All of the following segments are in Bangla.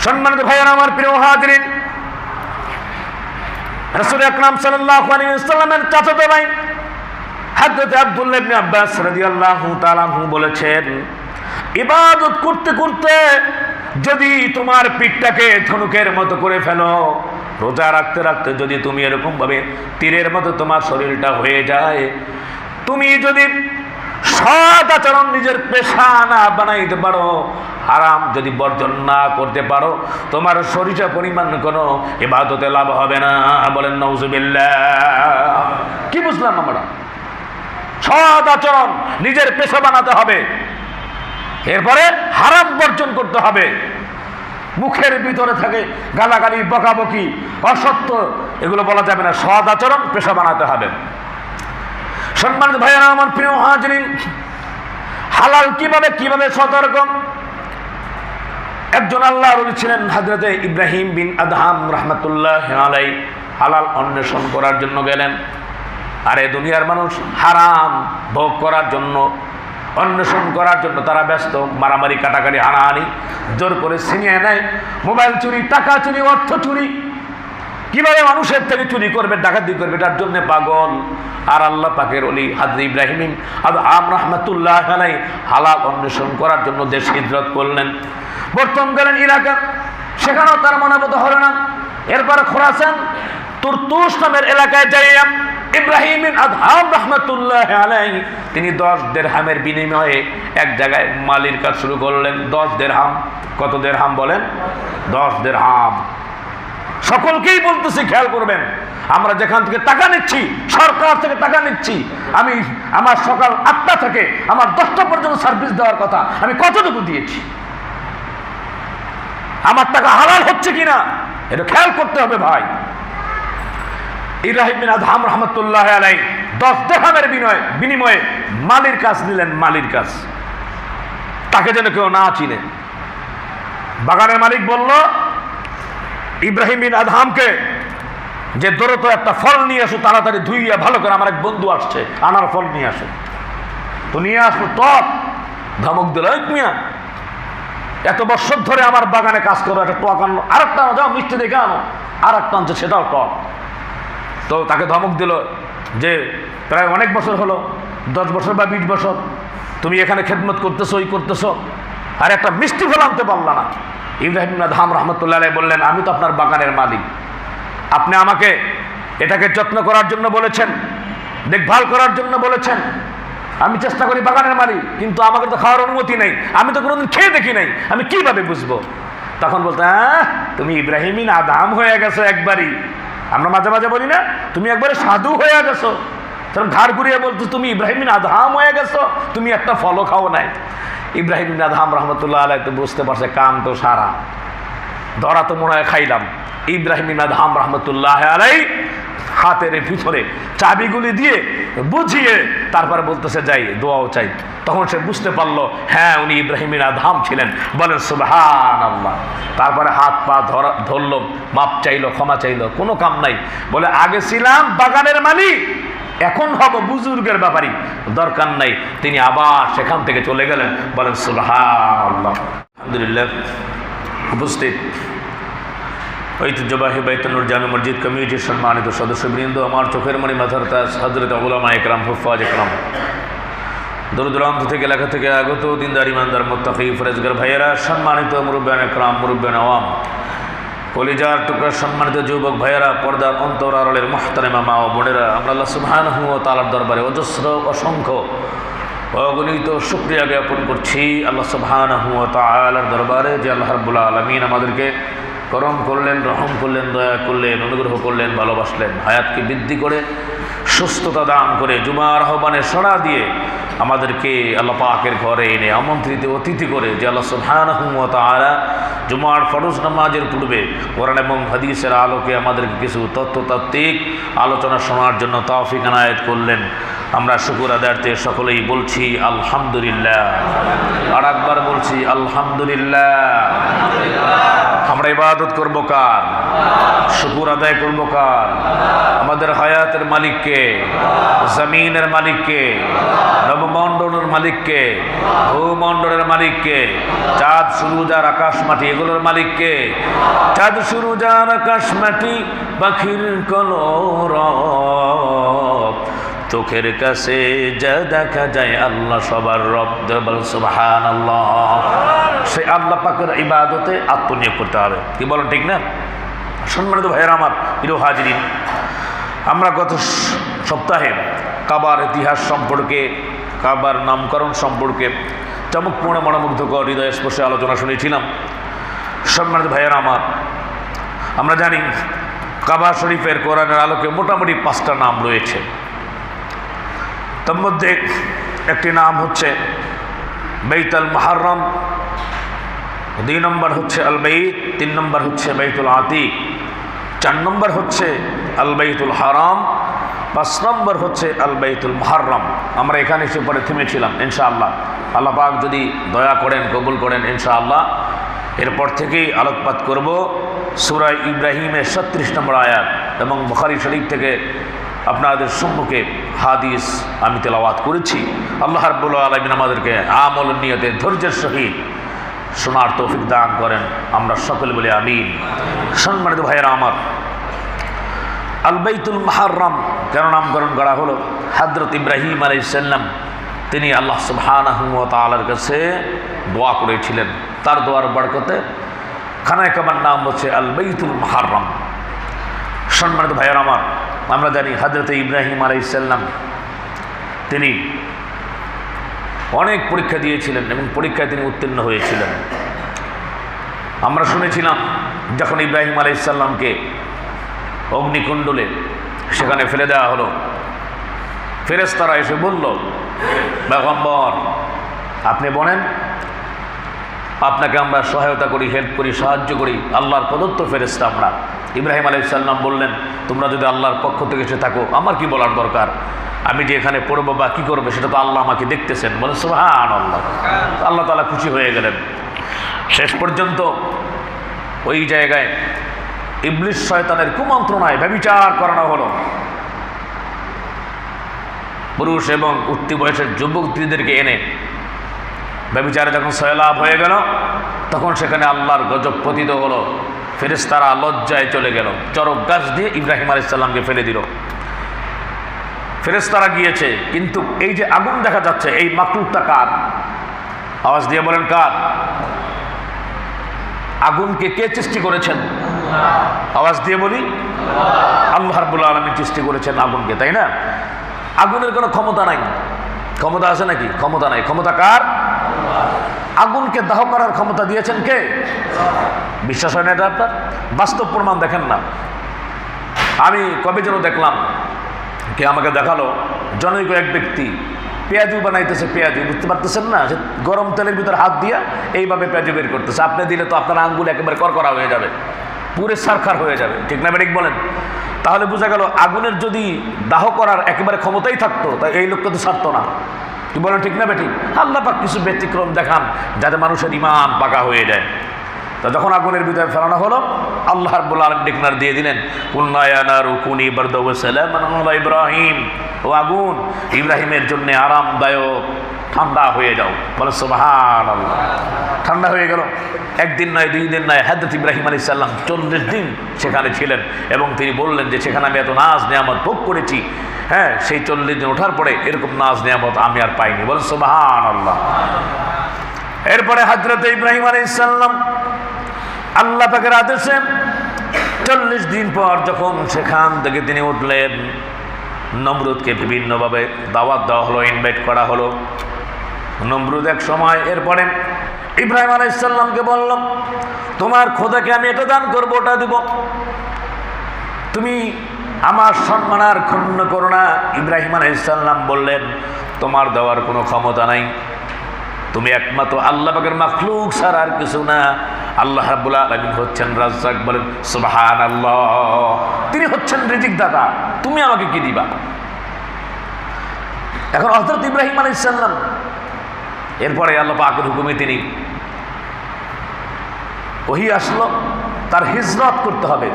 সম্মানিত ভাইয়েরা আমার, প্রিয় হাজিরিন, রাসূল আকরাম সাল্লাল্লাহু আলাইহি ওয়াসাল্লামের চাচাতো ভাই হযরত আব্দুল্লাহ ইবনে আব্বাস রাদিয়াল্লাহু তাআলা আনহু বলেছেন, ইবাদত করতে করতে যদি তোমার পিঠটাকে ধনুকের মতো করে ফেলো, রোজা রাখতে রাখতে যদি তুমি এরকম ভাবে তীরের মতো তোমার শরীরটা হয়ে যায়, তুমি যদি সৎ আচরণ নিজের পেশা না বানাইতে পারো, হারাম যদি বর্জন না করতে পারো, তোমার শরীরে পরিমাণ কোনো ইবাদতে লাভ হবে না। বলেন নাউজুবিল্লাহ। কি বুঝলাম আমরা? সৎ আচরণ নিজের পেশা বানাতে হবে, এরপরে হারাম বর্জন করতে হবে। মুখের ভিতরে থাকে গালাগালি, বকাবকি, অসত্য, এগুলো বলা যাবে না। সৎ আচরণ পেশা বানাতে হবে। সম্মানিত ভাইয়েরা আমার, প্রিয় হাজিরিন, হালাল কিভাবে সতর্ক। একজন আল্লাহর ওলি ছিলেন হযরত ইব্রাহিম বিন আদহাম রাহমাতুল্লাহি আলাইহি। হালাল অন্বেষণ করার জন্য গেলেন। আরে দুনিয়ার মানুষ হারাম ভোগ করার জন্য, অন্বেষণ করার জন্য তারা ব্যস্ত। মারামারি, কাটাকাটি, হানাহানি, জোর করে ছিনিয়ে নেয়, মোবাইল চুরি, টাকা চুরি, অর্থ চুরি, কিভাবে মানুষের থেকে চুরি করবে, ডাকাতি করবে, এটার জন্য পাগল। আর আল্লাহ পাকের ওলি হযরত ইব্রাহিম আদহাম রাহমাতুল্লাহি আলাইহি হালাল অন্বেষণ করার জন্য দেশ হিজরত করলেন। বর্তমান গেলেন ইরাকে, সেখানেও তার মনোবত হলো না। এরপর খোরাসান তুরতুস নামের এলাকায় যাইয়া ইব্রাহিম আদহাম রাহমাতুল্লাহি আলাইহি তিনি 10 দিরহামের বিনিময়ে এক জায়গায় মালির কাজ শুরু করলেন। 10 দিরহাম। কত দিরহাম বলেন? 10 দিরহাম। সকলকেই বলতেছি, খেয়াল করবেন, আমরা যেখান থেকে টাকা নিচ্ছি, সরকার থেকে টাকা নিচ্ছি, আমি আমার সকাল 8টা থেকে আমার 10টা পর্যন্ত সার্ভিস দেওয়ার কথা, আমি কতটুকু দিয়েছি? আমার টাকা হালাল হচ্ছে কিনা এটা খেয়াল করতে হবে ভাই। ইব্রাহিম বিন আদহাম রাহমাতুল্লাহি আলাইহি 10 দিরহামের বিনিময়ে মালির কাজ নিলেন। মালির কাজ, তাকে যেন কেউ না চিনে। বাগানের মালিক বলল ইব্রাহিম বিন আদহামকে যে দ্রুত একটা ফল নিয়ে আসো, তাড়াতাড়ি ধুইয়া ভালো করে, আমার এক বন্ধু আসছে, আনার ফল নিয়ে আসো। তো নিয়ে আসলো টক। ধমক দিল, মিয়া এত বছর ধরে আমার বাগানে কাজ করো, একটা টক আনো, আরেকটা যাও মিষ্টি দেখে আনো, আর একটা আনছে, সেটাও টক। তো তাকে ধমক দিল যে প্রায় অনেক বছর হলো, 10 বছর বা 20 বছর তুমি এখানে খেদমত করতেছো, ওই করতেছো, আর একটা মিষ্টি ফল আনতে পারলা না। ইব্রাহিম বিন আদহাম রাহমাতুল্লাহি আলাইহি বললেন, আমি তো আপনার বাগানের মালিক, আপনি আমাকে এটাকে যত্ন করার জন্য বলেছেন, দেখভাল করার জন্য বলেছেন, আমি চেষ্টা করি বাগানের মালিক, কিন্তু আমাকে তো খাওয়ার অনুমতি নেই, আমি তো কোনোদিন খেয়ে দেখি নাই, আমি কিভাবে বুঝবো? তখন বলতে, হ্যাঁ তুমি ইব্রাহিম বিন আদহাম হয়ে গেছো একবারই। আমরা মাঝে মাঝে বলি না, তুমি একবারে সাধু হয়ে গেছো। তখন ঘাড় ঘুরিয়ে বলতো, তুমি ইব্রাহিম বিন আদহাম হয়ে গেছো, তুমি একটা ফলও খাও নাই। ইব্রাহিম বিন আদহাম রাহমাতুল্লাহি আলাইহি তো বুঝতে পারছে, কাম তো সারা, ধরা তো মনে হয় খাইলাম। ইব্রাহিম বিন আদহাম রাহমাতুল্লাহি আলাইহি হাতের ভিতরে চাবিগুলি দিয়ে বুঝিয়ে তারপরে বলতেছে, যাই দোয়াও চাই। তখন সে বুঝতে পারলো, হ্যাঁ উনি ইব্রাহিম বিন আদহাম ছিলেন। বলেন সুবহানাল্লাহ। তারপরে হাত পা ধরলো, মাপ চাইলো, ক্ষমা চাইলো, কোনো কাম নাই। বলে, আগে ছিলাম বাগানের মালিক, এখন হব বুজুর্গের ব্যাপারী, দরকার নাই। তিনি আবার সেখান থেকে চলে গেলেন। বলেন সুবহানাল্লাহ। আলহামদুলিল্লাহ। উপস্থিত ঐতিহ্যবাহী বাইতুন্নুর জামে মসজিদ কমিটির সম্মানিত সদস্যবৃন্দ, আমার চোখের মণি, মাথার তাজ, হযরত উলামা ইকরাম, হুফাজ ইকরাম, দূর দূরান্ত থেকে এলাকা থেকে আগত দিনদার ইমানদার মুত্তাকি ফরেজগার ভাইয়েরা, সম্মানিত মুরব্বিয়ান ইকরাম, মুরব্বিয়ান আওয়াম, কলিজার টুকরা সম্মানিত যুবক ভাইয়েরা, পর্দার অন্তর আড়ালের মুহতারামা মা ও বোনেরা, আমরা আল্লাহ সুবহানাহু ওয়া তাআলার দরবারে অজস্র অসংখ্য অগণিত শুকরিয়া জ্ঞাপন করছি আল্লাহ সুবহানাহু ওয়া তাআলার দরবারে, যে আল্লাহ রাব্বুল আলামিন আমাদেরকে করম করলেন, রহম করলেন, দয়া করলেন, অনুগ্রহ করলেন, ভালোবাসলেন, হায়াতকে বৃদ্ধি করে সুস্থতা দান করে জুমার আহ্বানে সাড়া দিয়ে আমাদেরকে আল্লাহ পাকের ঘরে এনে আমন্ত্রিত অতিথি করে, যে আল্লাহ সুবহানাহু ওয়া তাআলা জুমার ফরজ নামাজের পূর্বে কোরআন এবং হাদিসের আলোকে আমাদেরকে কিছু তত্ত্বতাত্ত্বিক আলোচনা শোনার জন্য তৌফিক এনায়েত করলেন। আমরা শুকর আদায়ার্থে সকলেই বলছি আলহামদুলিল্লাহ। আর একবার বলছি আলহামদুলিল্লাহ। আমরা ইবাদত করব কার? শুকর আদায় করব কার? আমাদের হায়াতের মালিককে, জমিনের মালিককে, নবমণ্ডলের মালিককে, ভূমণ্ডলের মালিককে, চাঁদ সূরজ আর আকাশ মাটি এগুলোর মালিককে। চাঁদ সূরজ আর আকাশ মাটি পাখির কলরব, চোখের কাছে যা দেখা যায় আল্লাহ সবার রব। বল সুবহানাল্লাহ। সেই আল্লাহ পাকের ইবাদতে আত্মনিয়োগ করতে হবে। কি বলেন, ঠিক না? সম্মানিত ভাইয়েরা আমার, প্রিয় হাজিরিন, আমরা গত সপ্তাহে কাবার ইতিহাস সম্পর্কে, কাবার নামকরণ সম্পর্কে চমকপূর্ণ মনোমুগ্ধকর হৃদয় স্পর্শে আলোচনা শুনেছিলাম। সম্মানিত ভাইয়েরা আমার, আমরা জানি কাবা শরীফের কোরআনের আলোকে মোটামুটি 5টা নাম রয়েছে। তার মধ্যে একটি নাম হচ্ছে বাইতুল মুহাররম, 2 নম্বর হচ্ছে আল বাইত, 3 নম্বর হচ্ছে বাইতুল আতিক, 4 নম্বর হচ্ছে আল বাইতুল হারাম, 5 নম্বর হচ্ছে আল বাইতুল মুহাররম। আমরা এখানে এসে পরে থেমেছিলাম। ইনশাআল্লাহ আল্লাহ পাক যদি দয়া করেন, কবুল করেন, ইনশাআল্লাহ এরপর থেকেই আলোকপাত করব সূরা ইব্রাহিমের 36 নম্বর আয়াত এবং বুখারী শরীফ থেকে আপনাদের সম্মুখে হাদিস আমি তেলাওয়াত করেছি। আল্লাহ রাব্বুল আলামিন আমাদেরকে আমল নিয়তে ধৈর্যের সহিত শোনার তৌফিক দান করেন, আমরা সকলে বলি আমিন। সম্মানিত ভাইয়েরা আমার, আল বাইতুল মুহাররম কেন নামকরণ করা হলো? হযরত ইব্রাহিম আলাইহিস সালাম তিনি আল্লাহ সুবহানাহু ওয়া তাআলার কাছে দোয়া করেছিলেন। তার দোয়ার বরকতে খানায়ে কাবার নাম হচ্ছে আল বাইতুল মুহাররম। সম্মানিত ভাইয়েরা আমার, আমরা জানি হযরত ইব্রাহিম আলাইহিস সালাম তিনি অনেক পরীক্ষা দিয়েছিলেন এবং পরীক্ষায় তিনি উত্তীর্ণ হয়েছিলেন। আমরা শুনেছিলাম যখন ইব্রাহিম আলাইহিস সালামকে অগ্নিকুণ্ডলে সেখানে ফেলে দেওয়া হলো, ফেরেশতারা এসে বলল, পয়গম্বর আপনি বলেন, আপনাকে আমরা সহায়তা করি, হেল্প করি, সাহায্য করি, আল্লাহর প্রদত্ত ফেরেশতা আমরা। ইব্রাহিম আলাইহিস সালাম বললেন, তোমরা যদি আল্লাহর পক্ষ থেকে এসে থাকো আমার কি বলার দরকার, আমি যে এখানে পড়বো বা কী করবে সেটা তো আল্লাহ আমাকে দেখতেছেন। বলে সুবহানাল্লাহ। আল্লাহ তাআলা খুশি হয়ে গেলেন। শেষ পর্যন্ত ওই জায়গায় ইবলিস শয়তানের কুমন্ত্রণায় ব্যভিচার করানো হলো। পুরুষ এবং উঠতি বয়সের যুবকদেরকে এনে ব্যভিচারে যখন সয়লাভ হয়ে গেল, তখন সেখানে আল্লাহর গজব পতিত হলো। ফেরেশতারা লজ্জায় চলে গেল, চরক গাছ দিয়ে ইব্রাহিম আলাইহিস সালামকে ফেলে দিল। ফেরেশতারা গিয়েছে, কিন্তু এই যে আগুন দেখা যাচ্ছে এই মাকলুকটা কার? আওয়াজ দিয়ে বলেন কার? আগুনকে কে সৃষ্টি করেছেন? আওয়াজ দিয়ে বলি, আল্লাহ রাব্বুল আলামিন সৃষ্টি করেছেন আগুনকে, তাই না? আগুনের কোনো ক্ষমতা নাই। ক্ষমতা আছে নাকি? ক্ষমতা নাই। ক্ষমতা কার? আগুনকে দাহ করার ক্ষমতা দিয়েছেন কে? বিশ্বাস হয় না এটা আপনার? বাস্তব প্রমাণ দেখেন না। আমি কবে যেন দেখলাম, কে আমাকে দেখালো, জনৈক এক ব্যক্তি পেঁয়াজু বানাইতেছে। পেঁয়াজু বুঝতে পারতেছেন না, সে গরম তেলের ভিতরে হাত দিয়া এইভাবে পেঁয়াজু বের করতেছে। আপনি দিলে তো আপনার আঙ্গুল একেবারে করকরা হয়ে যাবে, পুরে সারখার হয়ে যাবে, ঠিক না বেঠিক বলেন? তাহলে বোঝা গেল আগুনের যদি দাহ করার একেবারে ক্ষমতাই থাকতো তাই এই লোকটা তো ছাড়তো না। কি বলেন, ঠিক না বেঠিক? আল্লাহ পাক কিছু ব্যতিক্রম দেখান যাতে মানুষের ঈমান পাকা হয়ে যায়। তা যখন আগুনের ভিতরে ফেলানো হলো, আল্লাহ রাব্বুল আলামিন ডিক্লার দিয়ে দিলেন, কুলনা ইয়া নারু কুনি বারদাও ওয়া সালামান আলা ইব্রাহিম, ও আগুন ইব্রাহিমের জন্য আরামদায়ক ঠান্ডা হয়ে যাও। বলে সুবহানাল্লাহ। ঠান্ডা হয়ে গেল। একদিন নয়, 2 দিন নয়, হযরত ইব্রাহিম আলাইহিস সালাম 40 দিন সেখানে ছিলেন এবং তিনি বললেন যে সেখানে আমি এত নাজ নিয়ামত ভোগ করেছি, হ্যাঁ, সেই 40 দিন ওঠার পরে এরকম নাজ নিয়ামত আমি আর পাইনি। বলে সুবহানাল্লাহ। এরপরে হযরত ইব্রাহিম আলাইহিস সালাম আল্লাহ পাকের আদেশে 40 দিন পর যখন সেখান থেকে তিনি উঠলেন, নমরুদকে বিভিন্নভাবে দাওয়াত দেওয়া হলো, ইনভাইট করা হলো। নমরুদ এক সময় এরপরে ইব্রাহিম আলাইহিস সালামকে বলল, তোমার খোদাকে আমি এটা দান করবো, ওটা দিব, তুমি আমার সম্মান আর ক্ষুণ্ণ করো না। ইব্রাহিম আলাইহিস সালাম বললেন, তোমার দেওয়ার কোনো ক্ষমতা নাই, তুমি একমাত্র আল্লাহ পাকের মাখলুক ছাড়া আর কিছু না। আল্লাহ রাব্বুল আলামিন হচ্ছেন রাজ্জাক। বলেন সুবহানাল্লাহ। তিনি হচ্ছেন রিজিক দাতা, তুমি আমাকে কি দিবা? এখন হযরত ইব্রাহিম আলাইহিস সালাম এরপরে আল্লাহ পাকের হুকুমে তিনি ওহী আসলো, তার হিজরত করতে হবে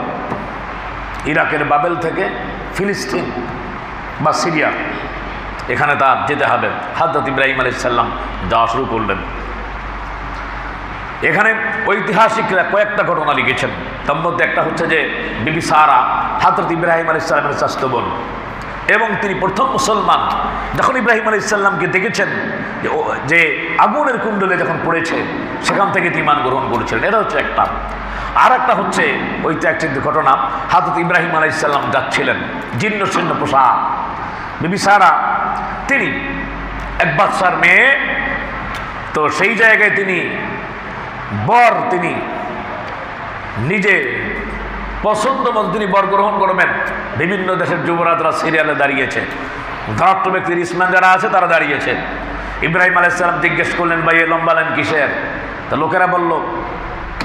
ইরাকের বাবেল থেকে ফিলিস্তিন বা সিরিয়া, এখানে তার যেতে হবে। হযরত ইব্রাহিম আলাইহিস সালাম যাওয়া শুরু করলেন। এখানে ঐতিহাসিকরা কয়েকটা ঘটনা লিখেছেন, তার মধ্যে একটা হচ্ছে যে বিবি সারা হযরত ইব্রাহিম আলাইহিস সালামের চাচাতো বোন, এবং তিনি প্রথম মুসলমান। যখন ইব্রাহিম আলাইহিস সালামকে দেখেছেন যে আগুনের কুণ্ডলে যখন পড়েছে, সেখান থেকে তিনি ঈমান গ্রহণ করেছিলেন, এটা হচ্ছে একটা। আর একটা হচ্ছে ঐতিহাসিক ঘটনা, হযরত ইব্রাহিম আলাইহিস সালাম যাচ্ছিলেন জীর্ণ শীর্ণ পোশাক, বিবি সারা তিনি এক বাচ্চার মেয়ে, তো সেই জায়গায় তিনি তিনি নিজে পছন্দ মতো তিনি বর গ্রহণ করবেন। বিভিন্ন দেশের যুবরাজরা সিরিয়ালে দাঁড়িয়েছে, ধনাত্ম ব্যক্তির ইসলাম যারা আছে তারা দাঁড়িয়েছে। ইব্রাহিম আলাইহিস সালাম জিজ্ঞেস করলেন, ভাই এই লম্বা লাইন কিসের? তা লোকেরা বলল,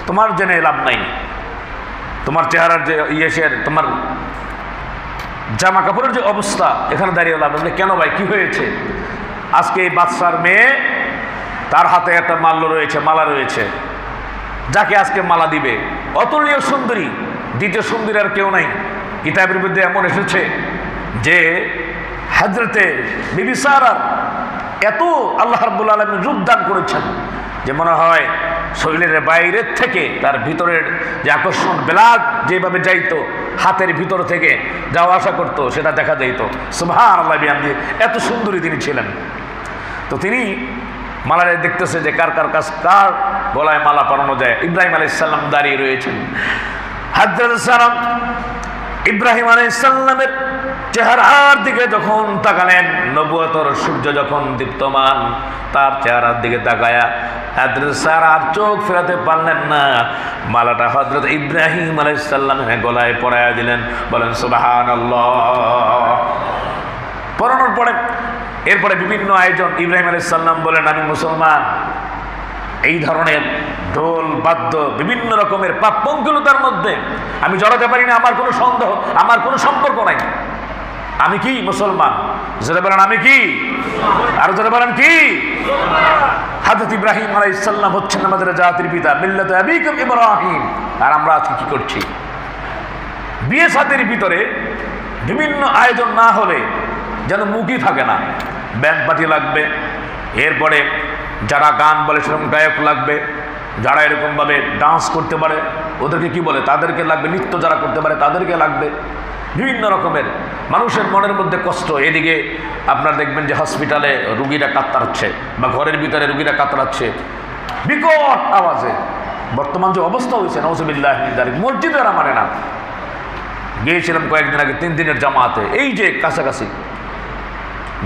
তোমার জেনে লাভ নাই, তোমার চেহারার যে ইয়েসের, তোমার জামা কাপড়ের যে অবস্থা, এখানে দাঁড়িয়ে লাভ নেই। কেন ভাই, কি হয়েছে? আজকে এই বাদশার মেয়ে, তার হাতে একটা মালা রয়েছে, যাকে আজকে মালা দিবে, অতুলনীয় সুন্দরী, দ্বিতীয় সুন্দরী আর কেউ নাই। কিতাবের মধ্যে এমন এসেছে যে হযরতে বিবি সারার এত আল্লাহ রাব্বুল আলামিন রূপ দান করেছেন যে মনে হয় শরীরের বাইরের থেকে তার ভিতরের যে আকর্ষণ, ব্লাড যেভাবে যাইতো হাতের ভিতর থেকে যাওয়া আসা করতো, সেটা দেখা যাইতো। সুবহানাল্লাহ বিহামদিহি, এত সুন্দরী তিনি ছিলেন। তো তিনি মালারে দেখতেছে যে কার গলায় মালা পরানো যায়। ইব্রাহিম আলাইহিস সালাম দাঁড়িয়ে রয়েছেন। হযরত সালাম ইব্রাহিম আলাইহিস সালামের চেহারার দিকে যখন তাকালেন, নবুয়তের সূর্য যখন দীপ্তমান, তার চেহারার দিকে তাকায়া হযরত সারা চোখ ফেরাতে পারলেন না। মালাটা হযরত ইব্রাহিম আলাইহিস সালামের গলায় পরায়া দিলেন। বলেন সুবহানাল্লাহ। পরানোর পরে এরপরে বিভিন্ন আয়োজন। ইব্রাহিম আলাইহিস সালাম বলেন, আমি মুসলমান, এই ধরনের ঢোল বাদ্য বিভিন্ন রকমের পাপ পঙ্কিলতার মধ্যে আমি জড়াতে পারি না। আমার কোনো সন্দেহ, আমার কোনো সম্পর্ক নাই। আমি কি মুসলমান? যারা বলেন আমি কি, আর যারা বলেন কি। হযরত ইব্রাহিম আলাইহিস সালাম হচ্ছেন আমাদের জাতির পিতা, মিল্লাতে আবিকুম ইব্রাহিম। আর আমরা আজকে কি করছি? বিয়ে শাদীর ভিতরে বিভিন্ন আয়োজন না হলে যেন মুখই থাকে না। ব্যান্ড পার্টি লাগবে, এরপরে যারা গান বলে সেরকম গায়ক লাগবে, যারা এরকমভাবে ডান্স করতে পারে ওদেরকে কি বলে, তাদেরকে লাগবে। নৃত্য যারা করতে পারে তাদেরকে লাগবে। বিভিন্ন রকমের মানুষের মনের মধ্যে কষ্ট। এদিকে আপনার দেখবেন যে হসপিটালে রুগীরা কাতরাচ্ছে বা ঘরের ভিতরে রুগীরা কাতরাচ্ছে বিকট আওয়াজে। বর্তমান যে অবস্থা হয়েছে, নাউযুবিল্লাহি মিন যালিক, মসজিদে এরা মানে না। গিয়েছিলাম কয়েকদিন আগে 3 দিনের জামাতে, এই যে কাছাকাছি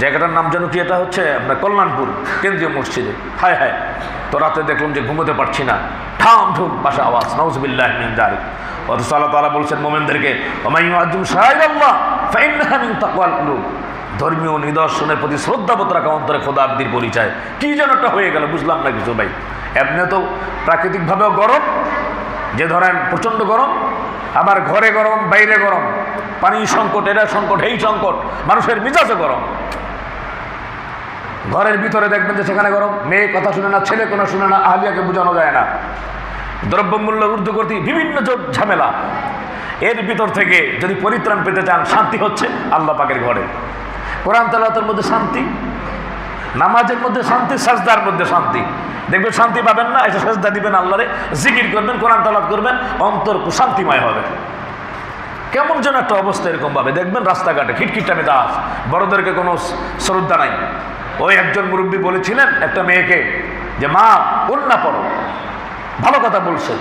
জায়গাটার নাম যেন কি, এটা হচ্ছে আপনার কল্যাণপুর কেন্দ্রীয় মসজিদে। হায় হায়, তো রাতে দেখলাম যে ঘুমোতে পারছি না, ঠাম ঠুম পাশে আওয়াজ, নাউযুবিল্লাহি মিন যালিক। অথচ আল্লাহ তাআলা বলছেন মুমিনদেরকে, ওয়া ইউআযিম শাআইরাল্লাহ ফাইন্নাহা মিন তাকওয়াল কুলুব। ধর্মীয় নিদর্শনের প্রতি শ্রদ্ধাবোধ রাখা অন্তরে খোদাবন্দির পরিচয়। কি যেন একটা হয়ে গেল, বুঝলাম না কিছু ভাই। এমনি তো প্রাকৃতিকভাবেও গরম, যে ধরেন প্রচণ্ড গরম, আবার ঘরে গরম, বাইরে গরম, পানি সংকট, এটা সংকট, এই সংকট, মানুষের মিজাজে গরম। ঘরের ভিতরে দেখবেন যে সেখানে গরম, মেয়ে কথা শুনে না, ছেলে কোনো শুনে না, আহলিয়াকে বোঝানো যায় না, দ্রব্যমূল্য ঊর্ধ্বগতি, বিভিন্ন ঝামেলা। এর ভিতর থেকে যদি পরিত্রাণ পেতে চান, শান্তি হচ্ছে আল্লাহ পাকের ঘরে। কোরআন তেলাওয়াতের মধ্যে শান্তি, নামাজের মধ্যে শান্তি, সাজদার মধ্যে শান্তি। দেখবেন শান্তি পাবেন না, এসে সাজদা দিবেন আল্লাহরে, জিকির করবেন, কোরআন তেলাওয়াত করবেন, অন্তর শান্তিময় হবে। কেমন যেন একটা অবস্থা এরকম ভাবে দেখবেন রাস্তাঘাটে খিটখিটা মেজাজ, বড়দেরকে কোনো শ্রদ্ধা নাই। ওই একজন মুরব্বী বলেছিলেন একটা মেয়েকে যে মা ওন্না পড়ো, ভালো কথা বলছে,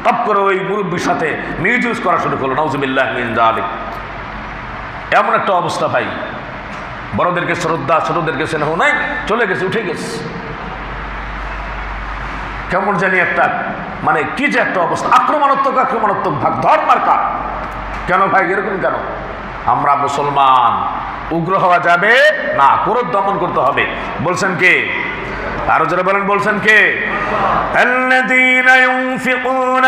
টপ করে ওই মুরব্বীর সাথে মিউজিউজ করা শুরু করলো, নাউযুবিল্লাহি মিন যালিক। এমন একটা অবস্থা ভাই, বড়দেরকে শ্রদ্ধা, ছোটদেরকে স্নেহ নাই, চলে গেছে, উঠে গেছে। কেমন জানি একটা মানে কি যে একটা অবস্থা, আক্রমণাত্মক ভাগ, ধর্মার্কা। কেন ভাই এরকম কেন? আমরা মুসলমান, উগ্র হওয়া যাবে না, ক্রোধ দমন করতে হবে। বলছেন কে? আরো যারা বলেন, বলছেন কে? الذين ينفقون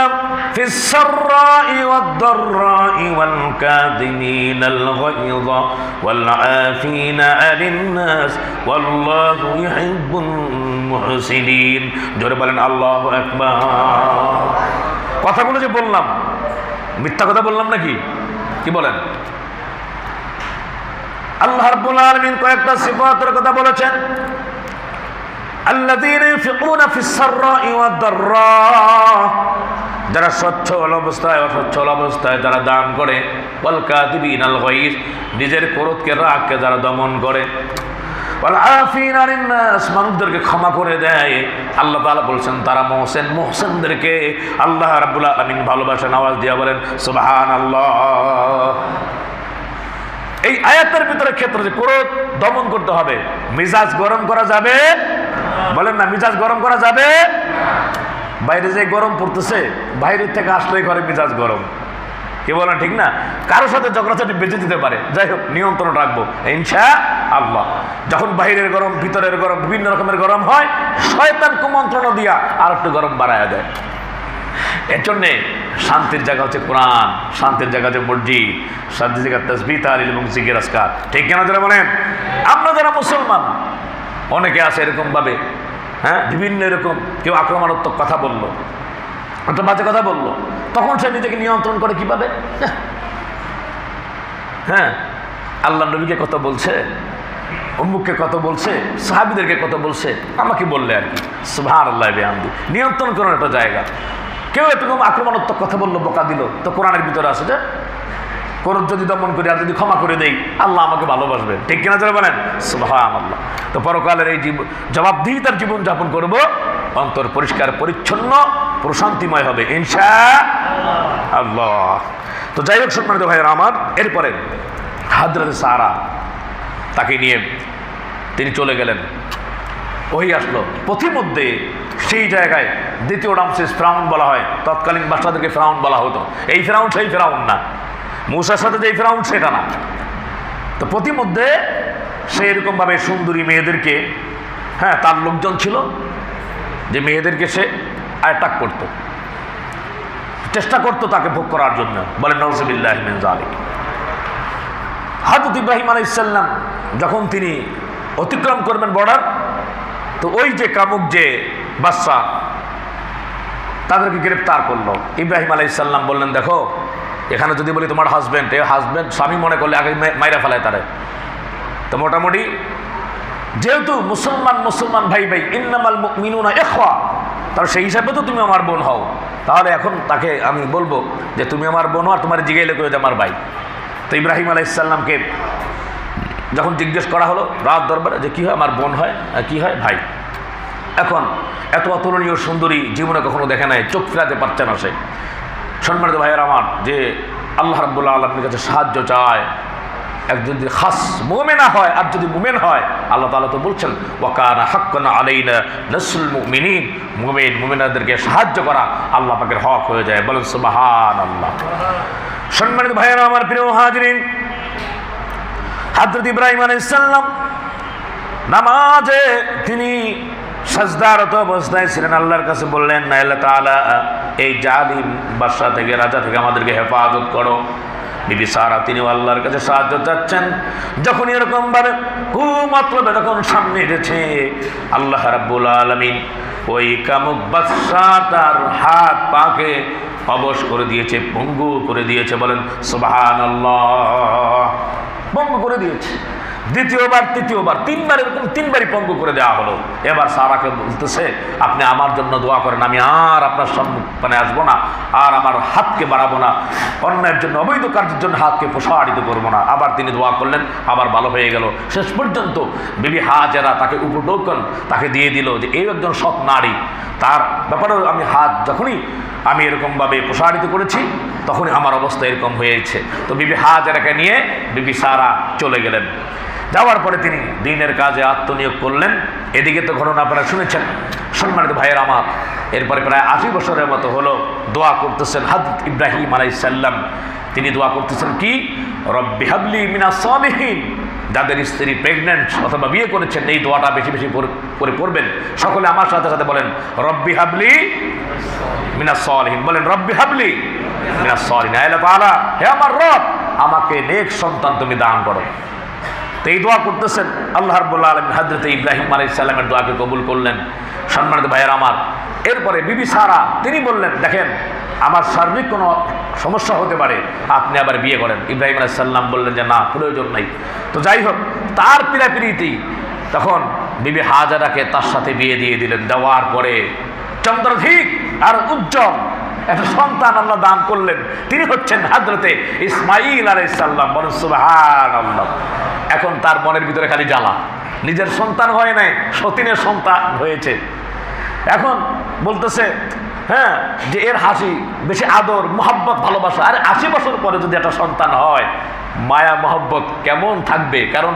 في السراء والضراء والكاظمين الغيظ والعافين عن الناس والله يحب المحسنين। জোরে বলেন আল্লাহু আকবার। কথাগুলো যে বললাম মিথ্যা কথা বললাম নাকি? কি বলেন? আল্লাহ রাব্বুল আলামিন কয়েকটা সিফাতের কথা বলেছেন। আল্লাযীনা ইউনফিকুনা ফিস সাররাই ওয়াদ দাররা, যারা সচ্ছল অবস্থায় অসচ্ছল অবস্থায় যারা দান করে, ওয়াল কাযিবিনাল গায়জ, নিজের ক্রোধকে রাগকে যারা দমন করে, ওয়াল আফিনা আনিন নাস, মানুষদেরকে ক্ষমা করে দেয়। আল্লাহ তাআলা বলছেন তারা মুহসিন, মুহসিনদেরকে আল্লাহ রাব্বুল আলামিন ভালোবাসেন। আওয়াজ দিয়ে বলেন সুবহানাল্লাহ। এই আয়াতের ভিতরে ক্ষেত্র যে ক্রোধ দমন করতে হবে, মিজাজ গরম করা যাবে, বলেন না মিজাজ গরম করা যাবে। বাইরে যে গরম পড়তেছে, বাইরের থেকে আসলেই ঘরে মিজাজ গরম, কি বলেন ঠিক না? কারোর সাথে ঝগড়াঝাটি বেঁচে দিতে পারে, যাই হোক নিয়ন্ত্রণ রাখবো ইনশাআল্লাহ। যখন বাইরের গরম ভিতরের গরম বিভিন্ন রকমের গরম হয়, শয়তান কুমন্ত্রণা দিয়া আর একটু গরম বাড়ায়া দেয়। এর জন্যে শান্তির জায়গা হচ্ছে কোরআন, শান্তির জায়গা হচ্ছে মসজিদ, শান্তির জায়গা তাসবিহ তাহলিল এবং জিকির আজকার, ঠিক কেন যারা বলেন? আমরা যারা মুসলমান অনেকে আছে এরকম ভাবে, হ্যাঁ, বিভিন্ন এরকম কেউ আক্রমণাত্মক কথা বললো, একটা বাজে কথা বললো, তখন সে নিজেকে নিয়ন্ত্রণ করে কিভাবে? হ্যাঁ, আল্লাহ নবীকে কত বলছে, অমুককে কত বলছে, সাহাবীদেরকে কত বলছে, আমাকে বললে আর কি। সুবহানাল্লাহ বিহামদি, নিয়ন্ত্রণ করার একটা জায়গা। কেউ এরকম আক্রমণাত্মক কথা বললো, বকা দিল, তো কোরআনের ভিতরে আছে যে ক্রোধ যদি দমন করি আর যদি ক্ষমা করে দেই, আল্লাহ আমাকে ভালোবাসবেন, ঠিক কিনা যারা বলেন? সুবহানাল্লাহ। তো পরকালের এই জবাবদিহিতার জীবনযাপন করব, অন্তর পরিষ্কার পরিচ্ছন্ন প্রশান্তিময় হবে ইনশাআল্লাহ। তো যাই হোক সম্মানিত ভাইয়েরা আমার, এরপরে হযরত সারা তাকে নিয়ে তিনি চলে গেলেন, ওই আসলো পথিমধ্যে সেই জায়গায় দ্বিতীয় রামসেস ফেরাউন বলা হয়, তৎকালীন বাদশাদেরকে ফেরাউন বলা হতো। এই ফেরাউন সেই ফেরাউন না, মূসার সাথে যে ফেরাউন সেটা না। তো পথিমধ্যে সে এরকমভাবে সুন্দরী মেয়েদেরকে, হ্যাঁ, তার লোকজন ছিল যে মেয়েদেরকে সে অ্যাটাক করতো, চেষ্টা করতো তাকে ভোগ করার জন্য। বলেন নাউযুবিল্লাহি মিন যালিক। হযরত ইব্রাহিম আলাইহিস সালাম যখন তিনি অতিক্রম করবেন বর্ডার, তো ওই যে কামুক যে বাদশা তাদেরকে গ্রেফতার করলো। ইব্রাহিম আলাইহিস সালাম বললেন, দেখো এখানে যদি বলি তোমার হাজব্যান্ড, এই হাজব্যান্ড স্বামী মনে করলে আগে মাইরা ফেলায় তারে। তো মোটামুটি যেহেতু মুসলমান ভাই ভাই, ইন্নামাল মুমিনুনা ইখওয়া, তাহলে সেই হিসাবে তো তুমি আমার বোন হও। তাহলে এখন তাকে আমি বলবো যে তুমি আমার বোন হও, আর তোমার জিগাইলে করে যে আমার ভাই। তো ইব্রাহিম আলাইহিস সালামকে যখন জিজ্ঞেস করা হলো রাত দরবারে যে কী হয়, আমার বোন হয়, কি হয়, ভাই। এখন এত অতুলনীয় সুন্দরী জীবনে কখনো দেখে নাই, চোখ ফেরাতে পারছে না সে। সম্মানিত ভাইয়ের আমার, যে আল্লাহ রাব্বুল আলামিনের কাছে সাহায্য চায়, একজন যদি খাস মুমিনা হয় আর যদি মুমিন হয়, আল্লাহ তাআলা তো বলছেন ওয়া কানা হাক্কান আলাইনা নাসরুল মুমিনিন, মুমিনাদেরকে সাহায্য করা আল্লাহ পাকের হক হয়ে যায়। বলেন সুবহানাল্লাহ। সম্মানিত ভাইয়েরা আমার, প্রিয় হাজিরিন, হযরত ইব্রাহিম আলাইহিস সালাম নামাজে তিনি সাজদারত অবস্থায় ছিলেন, আল্লাহর কাছে বললেন, না আল্লাহ তাআলা এই জালিম বাদশা থেকে, রাজা থেকে আমাদেরকে হেফাজত করো। বিবি সারা তিনিও আল্লাহর কাছে সাহায্য চাচ্ছেন। যখন এরকম ভাবে কুমতলবে যখন সামনে এসেছে, আল্লাহ রাব্বুল আলামিন ওই কামুক বাদশা তার হাত পাকে অবশ করে দিয়েছে, পঙ্গু করে দিয়েছে। বলেন সুবহানাল্লাহ। পঙ্গু করে দিয়েছে। দ্বিতীয়বার, তৃতীয়বার, তিনবার, এরকম তিনবারই পঙ্গু করে দেওয়া হলো। এবার সারাকে বলতেছে, আপনি আমার জন্য দোয়া করেন, আমি আর আপনার সম্মুখে আসবো না, আর আমার হাতকে বাড়াবো না, অন্যের জন্য অবৈধ কার্যের জন্য হাতকে প্রসারিত করবো না। আবার তিনি দোয়া করলেন, আবার ভালো হয়ে গেল। শেষ পর্যন্ত বিবি হাজেরা তাকে উপটোকন তাকে দিয়ে দিল যে এই একজন সৎ নারী, তার ব্যাপারেও আমি হাত যখনই আমি এরকমভাবে প্রসারিত করেছি তখনই আমার অবস্থা এরকম হয়েছে। তো বিবি হাজেরাকে নিয়ে বিবি সারা চলে গেলেন। যাওয়ার পরে তিনি দিনের কাজে আত্মনিয়োগ করলেন। এদিকে তো ঘটনা আপনারা শুনেছেন। সম্মানিত ভাইয়ের আমার, এরপরে প্রায় 80 বছরের মতো হলো দোয়া করতেছেন হযরত ইব্রাহিম আলাইহিস সালাম। তিনি দোয়া করতেছেন কি, রব্বি হাবলি মিনাস সালিহিন। যাদের স্ত্রী প্রেগনেন্ট অথবা বিয়ে করেছেন, এই দোয়াটা বেশি বেশি করে পড়বেন। সকলে আমার সাথে সাথে বলেন, রব্বি হাবলি মিনাস সালিহিন। বলেন রব্বি হাবলি মিনাস সালিহিন। আল্লাহ তাআলা, হে আমার রব, আমাকে নেক সন্তান তুমি দান করো। তো এই দোয়া করতেছেন, আল্লাহ রাব্বুল আলামিন হযরত ইব্রাহিম আলাইহিস সালামের দোয়াকে কবুল করলেন। সম্মানিত ভাইয়ের আমার, এরপরে বিবি সারা তিনি বললেন, দেখেন আমার শারীরিক কোনো সমস্যা হতে পারে, আপনি আবার বিয়ে করেন। ইব্রাহিম আলাইহিস সালাম বললেন যে না, প্রয়োজন নাই। তো যাই হোক, তার পিড়াপিড়িতেই তখন বিবি হাজারাকে তার সাথে বিয়ে দিয়ে দিলেন। দেওয়ার পরে চন্দ্রধিক আর উজ্জ্বল একটা সন্তান আল্লাহ দান করলেন। তিনি হচ্ছেন হযরতে ইসমাঈল আলাইহিস সালাম। বলেন সুবহানাল্লাহ। এখন তার মনের ভিতরে খালি জ্বালা, নিজের সন্তান হয় নাই, সতীনের সন্তান হয়েছে। এখন বলতেছে হ্যাঁ যে এর হাসি বেশি আদর মহব্বত ভালোবাসা, আরে 80 বছর পরে যদি একটা সন্তান হয় মায়া মহব্বত কেমন থাকবে? কারণ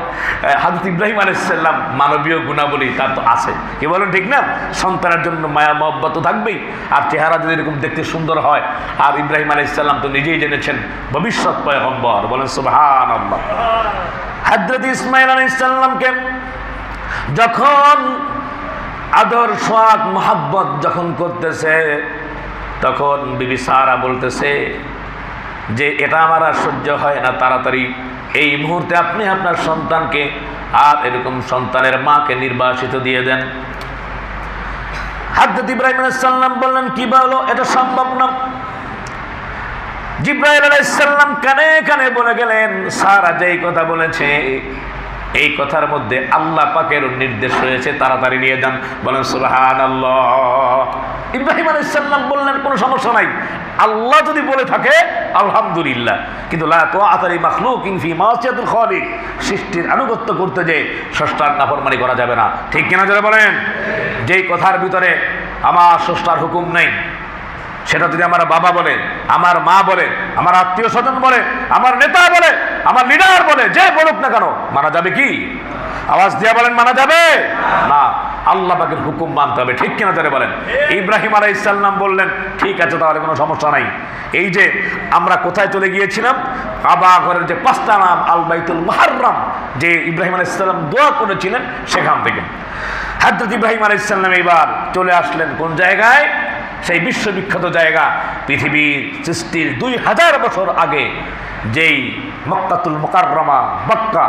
হযরত ইব্রাহিম আলাইহিস সালাম মানবীয় গুণাবলী তার তো আছে, কি বলেন ঠিক না? সন্তানের জন্য মায়া মহব্বত তো থাকবেই, আর চেহারা যদি এরকম দেখতে সুন্দর হয়। আর ইব্রাহিম আলাইহিস সালাম তো নিজেই জেনেছেন ভবিষ্যৎ পয়গম্বর। বলেন সুবহানাল্লাহ। হযরত ইসমাঈল আলাইহিস সালামকে যখন আদর সোয়াগ মোহাব্বত যখন করতেছে, তখন বিবি সারা বলতেছে যে এটা আমার আর সহ্য হয় না, তাড়াতাড়ি এই মুহূর্তে আপনি আপনার সন্তানকে আর এরকম সন্তানের মাকে নির্বাসিত দিয়ে দেন। হযরত ইব্রাহিম আলাইহিস সালাম বললেন কি বলো, এটা সম্ভব না। জিবরাইল আলাইহিস সালাম কানে কানে বলে গেলেন সারা যেই কথা বলেছে এই কথার মধ্যে আল্লাহ পাকের নির্দেশ রয়েছে, তাড়াতাড়ি নিয়ে যান। বলেন সুবহানাল্লাহ। ইব্রাহিম আলাইহিস সালাম বললেন কোনো সমস্যা নাই, আল্লাহ যদি বলে থাকে আলহামদুলিল্লাহ, কিন্তু লা তাআতা লি মাখলুকিন ফি মাসিয়াতিল খালিক, সৃষ্টির আনুগত্য করতে যে স্রষ্টার নাফরমানি করা যাবে না। ঠিক কিনা যারা বলেন? যেই কথার ভিতরে আমার স্রষ্টার হুকুম নেই, সেটা যদি আমার বাবা বলে, আমার মা বলে, আমার আত্মীয় স্বজন বলে, আমার নেতা বলে, আমার লিডার বলে, যে বলুক না কেন, মানা যাবে কি? আওয়াজ দিয়া বলেন মানা যাবে না। আল্লাহ পাকের হুকুম মানতে হবে। ঠিক কিনা যারা বলেন? ইব্রাহিম আলাইহিস সালাম বললেন ঠিক আছে, তাহলে কোনো সমস্যা নাই। এই যে আমরা কোথায় চলে গিয়েছিলাম, কাবা ঘরের যে 5টা নাম আল বাইতুল মুহাররম, যে ইব্রাহিম আলাইহিস সালাম দোয়া করেছিলেন, সেখান থেকে হযরত ইব্রাহিম আলাইহিস সালাম এবার চলে আসলেন কোন জায়গায়? সেই বিশ্ববিখ্যাত জায়গা, পৃথিবীর সৃষ্টির 2000 বছর আগে যেই মক্কাতুল মুকাররমা, মক্কা,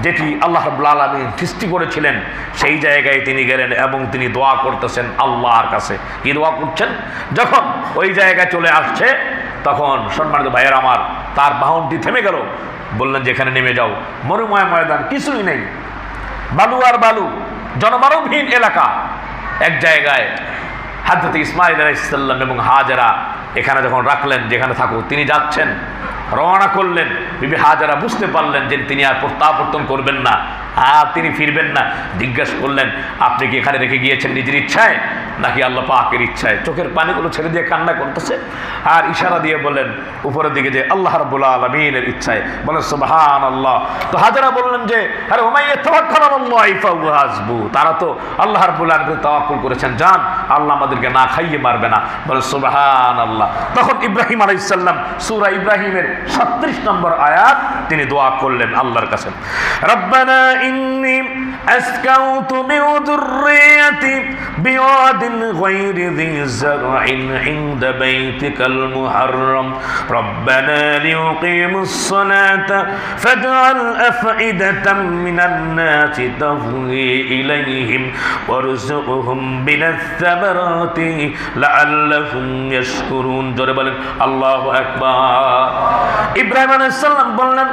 যেটি আল্লাহ রাব্বুল আলামিন সৃষ্টি করেছিলেন, সেই জায়গায় তিনি গেলেন এবং তিনি দোয়া করতেছেন আল্লাহর কাছে। কি দোয়া করছেন? যখন ওই জায়গায় চলে আসছে, তখন সম্মানিত ভাইয়ের আমার, তার বাহনটি থেমে গেল। বললেন যে এখানে নেমে যাও, মরুময় ময়দান, কিছুই নেই, বালু আর বালু, জনমানবহীন এলাকা। এক জায়গায় হযরত ইসমাঈল আলাইহিস সালাম এবং হাজেরা এখানে যখন রাখলেন, যেখানে থাকো, তিনি যাচ্ছেন, রওনা করলেন। বিবি হাজেরা বুঝতে পারলেন যে তিনি আর প্রত্যাবর্তন করবেন না, আর তিনি ফিরবেন না। জিজ্ঞেস করলেন আপনি কি এখানে রেখে গিয়েছেন নিজের ইচ্ছায় নাকি আল্লাহ পাকের ইচ্ছায়? চোখের পানিগুলো ছেড়ে দিয়ে কান্না করতেছে আর ইশারা দিয়ে বলেন উপরের দিকে যে আল্লাহ রাব্বুল আলামিনের ইচ্ছায়। বলেন সুবহানাল্লাহ। তো হাজেরা বললেন যে আরে ওমাইয়া তাওয়াক্কাল আলাল্লাহি ফাহুয়া হাসবু, তারা তো আল্লাহ রাব্বুল আলামিনের তাওয়াক্কুল করেছেন, জান আল্লাহ আমাদেরকে না খাইয়ে মারবে না। বলেন সুবহানাল্লাহ। তখন ইব্রাহিম আলাইহিস সালাম সূরা ইব্রাহিমের 36 নম্বর আয়াত তিনি দোয়া করলেন আল্লাহর কাছে, রব্বানা ইন্নী আসকাউতু মিন যুররিয়াতি বিওয়াদিন গায়রি যি যারইন ইনদা বাইতিকাল মুহাররম রব্বানা লিয়ুকিমুস সালাতা ফাজআল আফইদাতাম মিনান নাসি তাহওয়ি ইলাইহিম ওয়ারযুকহুম মিনাস সামারাতি লাআল্লাহুম ইয়াশকুরুন। জোরে বলেন আল্লাহু আকবার। ইব্রাহিম আলাইহিস সালাম বললেন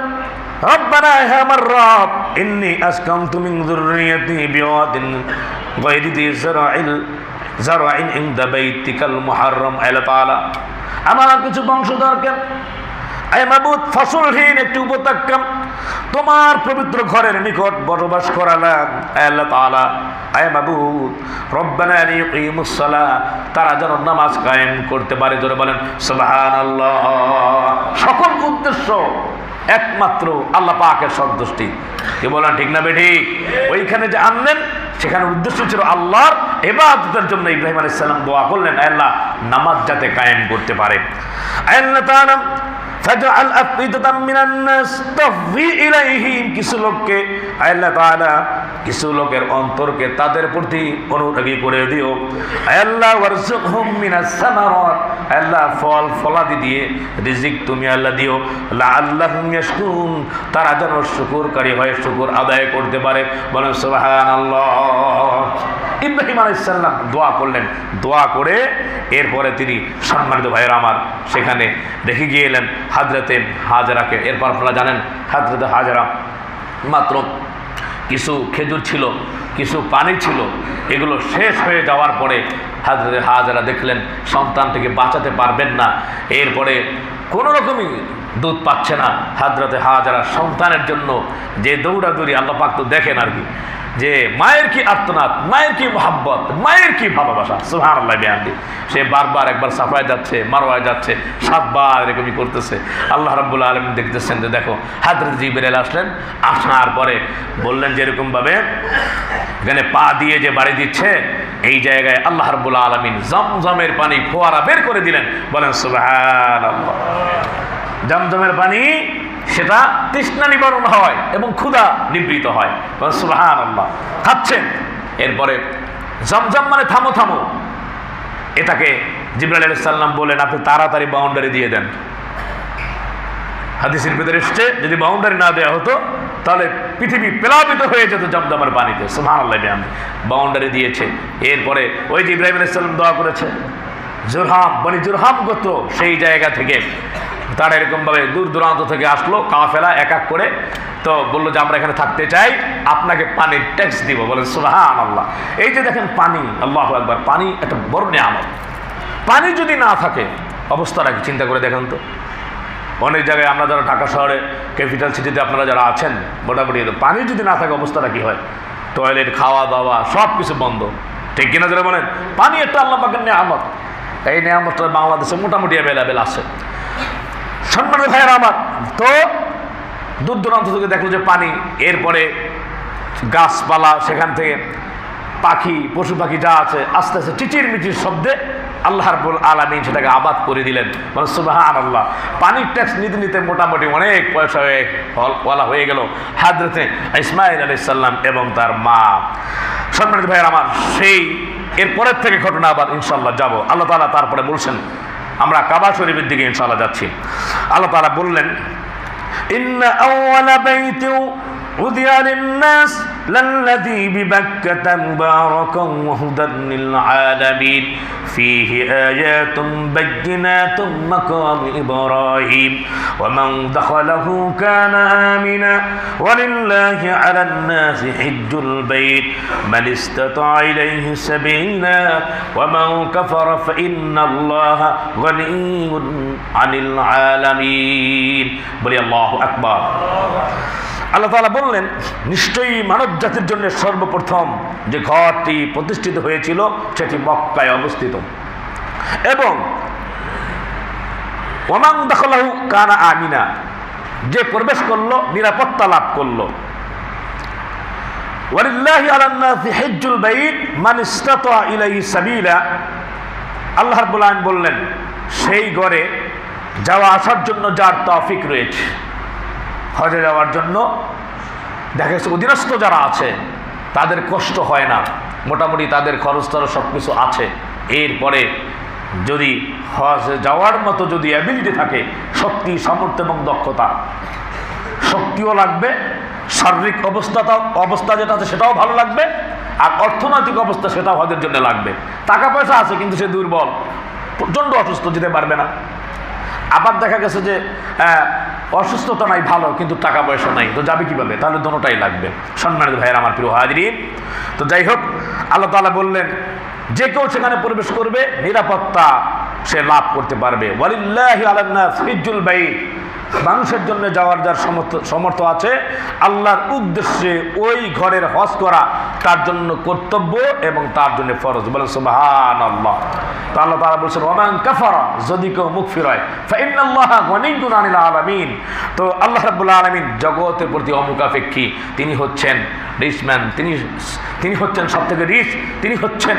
রব্বানা, হে আমার রব, ইন্নী আসকানতু মিন যুররিয়াতি বিওয়াদিন গায়রি যি যারইন ইনদা বাইতিকাল মুহাররম। আল্লাহ তাআলা আমার কিছু বংশধরকে আয় মাবুদ ফসলহীন একটি উপত্যকা তোমার পবিত্র ঘরের নিকট বসবাস করালাম। আল্লাহ তাআলা আয় মাবুদ রব্বানা লিয়ুকিমুস সালাহ, তারা যেন নামাজ কায়েম করতে পারে। জোরে বলেন সুবহানাল্লাহ। সকল উদ্দেশ্য একমাত্র আল্লাহ পাকের সন্তুষ্টি। কি বলেন ঠিক না বেঠিক? ওইখানে যে আনলেন সেখানে উদ্দেশ্য ছিল আল্লাহর ইবাদতের জন্য। ইব্রাহিম আলাইহিস সালাম দোয়া করলেন আল্লাহ নামাজ যাতে কায়েম করতে পারে। আল্লাহ তাআলা ফাজআল আফইদাতাম মিনান নাস তাহওয়ি ইলাইহিম, কিছু লোককে আল্লাহ তাআলা কিছু লোকের অন্তরকে তাদের প্রতি অনুরাগী করে দিও। আল্লাহ ওয়ারযুকহুম মিনাস সামারাত, আল্লাহ ফল ফলাদি দিয়ে রিজিক তুমি আল্লাহ দিও। লাআল্লাহুম ইয়াশকুরুন, তারা যেন শুকরকারী হয়, শুকর আদায় করতে পারে। বলেন সুবহানাল্লাহ। ইব্রাহিম আলাইহিস সালাম দোয়া করলেন, দোয়া করে এরপরে তিনি সম্মানিত ভাইয়েরা আমার সেখানে রেখে গিয়ে এলেন হযরতে হাজরাকে। এরপর আপনারা জানেন হযরতে হাজরা মাত্র কিছু খেজুর ছিল, কিছু পানি ছিল, এগুলো শেষ হয়ে যাওয়ার পরে হযরতে হাজরা দেখলেন সন্তানটিকে বাঁচাতে পারবেন না। এরপরে কোনো রকমই দুধ পাচ্ছে না। হযরতে হাজরা সন্তানের জন্য যে দৌড়াদৌড়ি, আল্লাহ পাক তো দেখেন আর কি, যে মায়ের কি আর্তনাদ, মায়ের কি মহব্বত, মায়ের কি ভালোবাসা, সুবহানাল্লাহ বিহামদি। সে বারবার একবার সাফায় যাচ্ছে, মারওয়ায় যাচ্ছে, 7 বার এরকমই করতেছে। আল্লাহ রাব্বুল আলামিন দেখতেছেন যে দেখো হযরত জিবরাইল আসলেন, আসার পরে বললেন যে এরকমভাবে এখানে পা দিয়ে যে বাড়ি দিচ্ছে এই জায়গায় আল্লাহ রাব্বুল আলামিন জমজমের পানি ফোয়ারা বের করে দিলেন। বলেন সুবহানাল্লাহ। জমজমের পানি সেটা তৃষ্ণা নিবারণ হয় এবং ক্ষুধা নিবৃত হয়। সুবহানাল্লাহ। খাচ্ছেন, এরপরে জমজম মানে থামো থামো, এটাকে জিবরাইল আলাইহিস সালাম বলেন আপনি তাড়াতাড়ি বাউন্ডারি দিয়ে দেন। হাদিসের ভিতরে এসেছে যদি বাউন্ডারি না দেওয়া হতো তাহলে পৃথিবী প্লাবিত হয়ে যেত জমজমের পানিতে। সুবহানাল্লাহ। বাউন্ডারি দিয়েছে। এরপরে ওই যে ইব্রাহিম আলাইহিস সালাম দোয়া করেছে, জুরহাম বনি জুরহাম গোত্র সেই জায়গা থেকে তারা এরকমভাবে দূর দূরান্ত থেকে আসলো কাফেলা এক এক করে, তো বললো যে আমরা এখানে থাকতে চাই, আপনাকে পানির ট্যাক্স দিব। বলেন সুবহানাল্লাহ। এই যে দেখেন পানি, আল্লাহু আকবার, পানি একটা বড় নিয়ামত। পানি যদি না থাকে অবস্থাটা কি চিন্তা করে দেখেন তো। অনেক জায়গায় আমরা যারা ঢাকা শহরে ক্যাপিটাল সিটিতে আপনারা যারা আছেন মোটামুটি, পানি যদি না থাকে অবস্থাটা কি হয়? টয়লেট, খাওয়া দাওয়া সব কিছু বন্ধ, ঠিক কিনা যারা বলেন? পানি একটা আল্লাহ পাকের নিয়ামত। এই নিয়ামতটা বাংলাদেশে মোটামুটি অ্যাভেলেবেল আছে। সম্মানিত ভাইয়েরা আমার, তো দূর দূরান্ত থেকে দেখলো যে পানি, এরপরে গাছপালা, সেখান থেকে পাখি, পশু পাখি যা আছে আস্তে আস্তে চিচির মিচির শব্দে আল্লাহ রাব্বুল আলামিন সেটাকে আবাদ করে দিলেন। মানে সুবহানাল্লাহ। পানির ট্যাক্স নিতে নিতে মোটামুটি অনেক পয়সা হয়ে গেল হযরতে ইসমাঈল আলাইহিস সালাম এবং তার মা। সম্মানিত ভাইয়েরা আমার, সেই এরপরের থেকে ঘটনা আবার ইনশাআল্লাহ যাব। আল্লাহ তাআলা তারপরে বলছেন, আমরা কাবা শরীফের দিকে ইনশাআল্লাহ যাচ্ছি। আল্লাহ তাআলা বললেন, ইন্না আউওয়ালা বাইতিন উদিয়া লিন-নাস লাল্লাযী বিবাক্কাতা মুবারাকান ওয়া হুদান লিল-আলামিন ফীহি আয়াতুন বায়্যিনাতুন মাকামু ইব্রাহিম ওয়া মান দাখালাহু কানা আমিনা ওয়া লিল্লাহি আলান-নাসি হিজ্জুল বাইত মান ইসতাতা'a ইলাইহি সাবিলা ওয়া মান কাফারা ফা ইন্নাল্লাহা গনিয়্যুন আনিল আলামিন। বলি আল্লাহু আকবার। আল্লাহ তাআলা বললেন, নিশ্চয়ই মানব জাতির জন্য সর্বপ্রথম যে ঘরটি প্রতিষ্ঠিত হয়েছিল সেটি মক্কায় অবস্থিত, এবং ওমান দাখালাহু কানা আমিনা, যে প্রবেশ করলো নিরাপত্তা লাভ করলো। ওয়ালিল্লাহি আলান নাসি হিজ্জুল বাইত মান ইসতাতা ইলাইহি সাবিলা। আল্লাহ রাব্বুল আলামিন বললেন, সেই ঘরে যাওয়া আসার জন্য যার তৌফিক রয়েছে, হজে যাওয়ার জন্য দেখা যাচ্ছে অধীনস্থ যারা আছে তাদের কষ্ট হয় না, মোটামুটি তাদের খরচ টরচ সব কিছু আছে। এরপরে যদি হজে যাওয়ার মতো যদি অ্যাবিলিটি থাকে, শক্তি, সামর্থ্য এবং দক্ষতা, শক্তিও লাগবে, শারীরিক অবস্থা যেটা আছে সেটাও ভালো লাগবে, আর অর্থনৈতিক অবস্থা সেটাও হজের জন্য লাগবে। টাকা পয়সা আছে কিন্তু সে দুর্বল, প্রচণ্ড অসুস্থ, যেতে পারবে না। আবার দেখা গেছে যে অসুস্থতা নাই ভালো, কিন্তু টাকা পয়সা নাই, তো যাবে কিভাবে? তাহলে দোনোটাই লাগবে। সম্মানিত ভাইয়েরা আমার, প্রিয় হাজিরিন, তো যাই হোক, আল্লাহ তাআলা বললেন যে কেউ সেখানে প্রবেশ করবে নিরাপত্তা সে লাভ করতে পারবে। ওয়ালিল্লাহি আলান নাস হিজ্জুল বাইত, মানুষের জন্য যাওয়ার যার সমর্থ আছে আল্লাহর উদ্দেশ্যে ওই ঘরের হজ করা তার জন্য কর্তব্য এবং তার জন্য ফরজ। বলেন সুবহানাল্লাহ। তো আল্লাহ তাআলা বলছেন, ওয়ামান কাফারা, যদি কেউ মুখ ফিরায়, ফাইন্নাল্লাহা গনিয়্যুন আনিল আলামিন, তো আল্লাহ রাব্বুল আলামিন জগতের প্রতি অমুখাপেক্ষী, তিনি হচ্ছেন রিচ ম্যান, তিনি হচ্ছেন সবথেকে রিচ, তিনি হচ্ছেন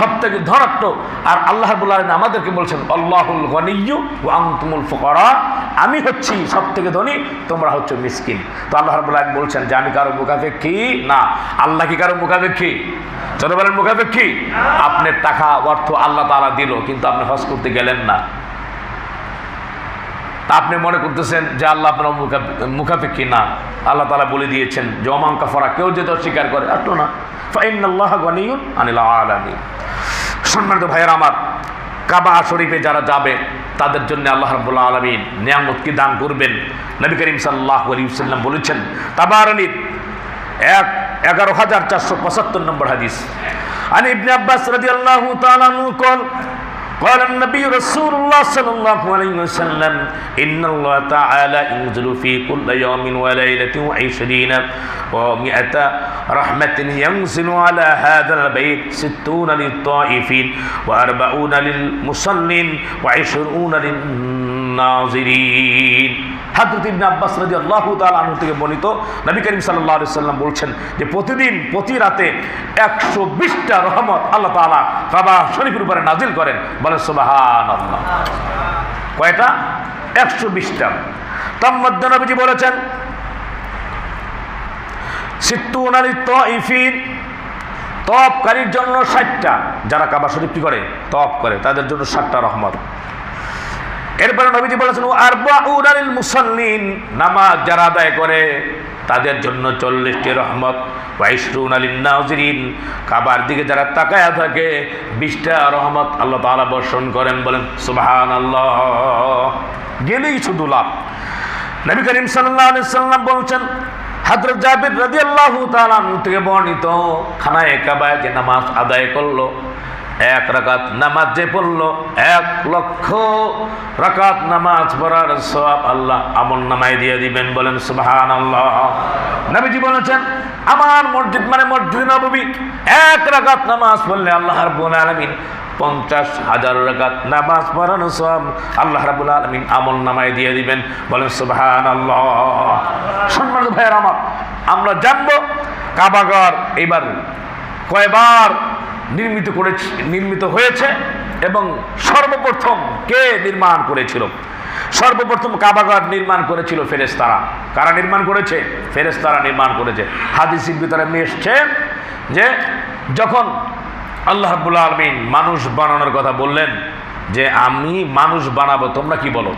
সবথেকে ধনাঢ্য। আর আল্লাহ রাব্বুল আলামিন আমাদেরকে বলছেন, আল্লাহুল গনিয়্যু ওয়া আনতুমুল ফুকারা, আমি হচ্ছি সবথেকে ধনী, তোমরা হচ্ছে মিসকিন। তো আল্লাহ রাব্বুল আলামিন বলছেন যে আমি কারো মুখাপেক্ষী না। আল্লাহ কি কারো মুখাপেক্ষী? চলো বলেন মুখাপেক্ষী। আপনার টাকা অর্থ আল্লাহ তাআলা দিল, কিন্তু আপনি হজ করতে গেলেন না, তা আপনি মনে করতেছেন যে আল্লাহ আপনার মুখাপেক্ষী? না, আল্লাহ তাআলা বলে দিয়েছেন যে ওমান কাফারা, কেউ যদি অস্বীকার করে আসলো না, ফাইন্নাল্লাহা গনিয়্যুন আনিল আলামিন। সম্মানিত ভাইয়েরা আমার, কাবা শরীফে যারা যাবে তাদের জন্য আল্লাহ রাব্বুল আলামিন নিয়ামত কি দান করবেন। নবী করিম সাল্লাল্লাহু আলাইহি ওয়াসাল্লাম বলেছেন, তাবারানির 11475 নম্বর হাদিস, আন ইবনে আব্বাস রাদিয়াল্লাহু তাআলা আনহু قال النبي رسول الله صلى الله عليه وسلم إن الله تعالى ينزل في كل يوم وليلة 20 و100 رحمة ينزل على هذا البيت 60 للطائفين و40 للمصلين و20 للناظرين। হযরত ইবনে আব্বাস রাদিয়াল্লাহু তাআলা আনহু থেকে বর্ণিত, নবী করিম সাল্লাল্লাহু আলাইহি ওয়াসাল্লাম বলছেন যে প্রতিদিন প্রতি রাতে 120টা রহমত আল্লাহ তাআলা কাবা শরীফের উপরে নাজিল করেন। বলেন সুবহানাল্লাহ। কয়টা? 120টা। তার মধ্যে নবীজি বলেছেন 60 লিত-তাইফিন, তওয়াফকারীর জন্য 60টা, যারা কাবা শরীফ কি করে? তওয়াফ করে, তাদের জন্য 60টা রহমত। এরপরে নবীজি বলেছেন আরবাউনা লিল মুসাল্লিন, নামাজ যারা আদায় করে তাদের জন্য 40টি রহমত। ওয়াইশরুনা লিন নাজিরিন, কাবার দিকে যারা তাকায়া থাকে 20টা রহমত আল্লাহ তাআলা বর্ষণ করেন। বলেন সুবহানাল্লাহ। গেলেই শুধু লাভ। নবী করিম সাল্লাল্লাহু আলাইহি সাল্লাম বলছেন, হযরত জাবির রাদিয়াল্লাহু তাআলা থেকে বর্ণিত, খানায়ে কাবায় যে নামাজ আদায় করলো, 1 রাকাত নামাজ যে পড়লো, 1 লক্ষ রাকাত নামাজ পড়ার সওয়াব আল্লাহ আমল নামায় দিয়ে দিবেন। বলেন সুবহানাল্লাহ। নবীজি বলেছেন, আমার মসজিদ মানে মসজিদ নববী, 1 রাকাত নামাজ পড়লে আল্লাহ রাব্বুল আলামিন 50,000 রাকাত নামাজ পড়ানো সওয়াব আল্লাহ রাব্বুল আলামিন আমল নামায় দিয়ে দিবেন। বলেন সুবহানাল্লাহ। সম্মানিত ভাইয়েরা আমার, আমরা জানবো কাবাঘর এবার কয়বার নির্মিত হয়েছে এবং সর্বপ্রথম কে নির্মাণ করেছিল। সর্বপ্রথম কাবাঘর নির্মাণ করেছিল ফেরেশতারা। কারা নির্মাণ করেছে? ফেরেশতারা নির্মাণ করেছে। হাদিসের ভিতরে এসেছে যে যখন আল্লাহ রাব্বুল আলামিন মানুষ বানানোর কথা বললেন যে আমি মানুষ বানাবো, তোমরা কি বলো?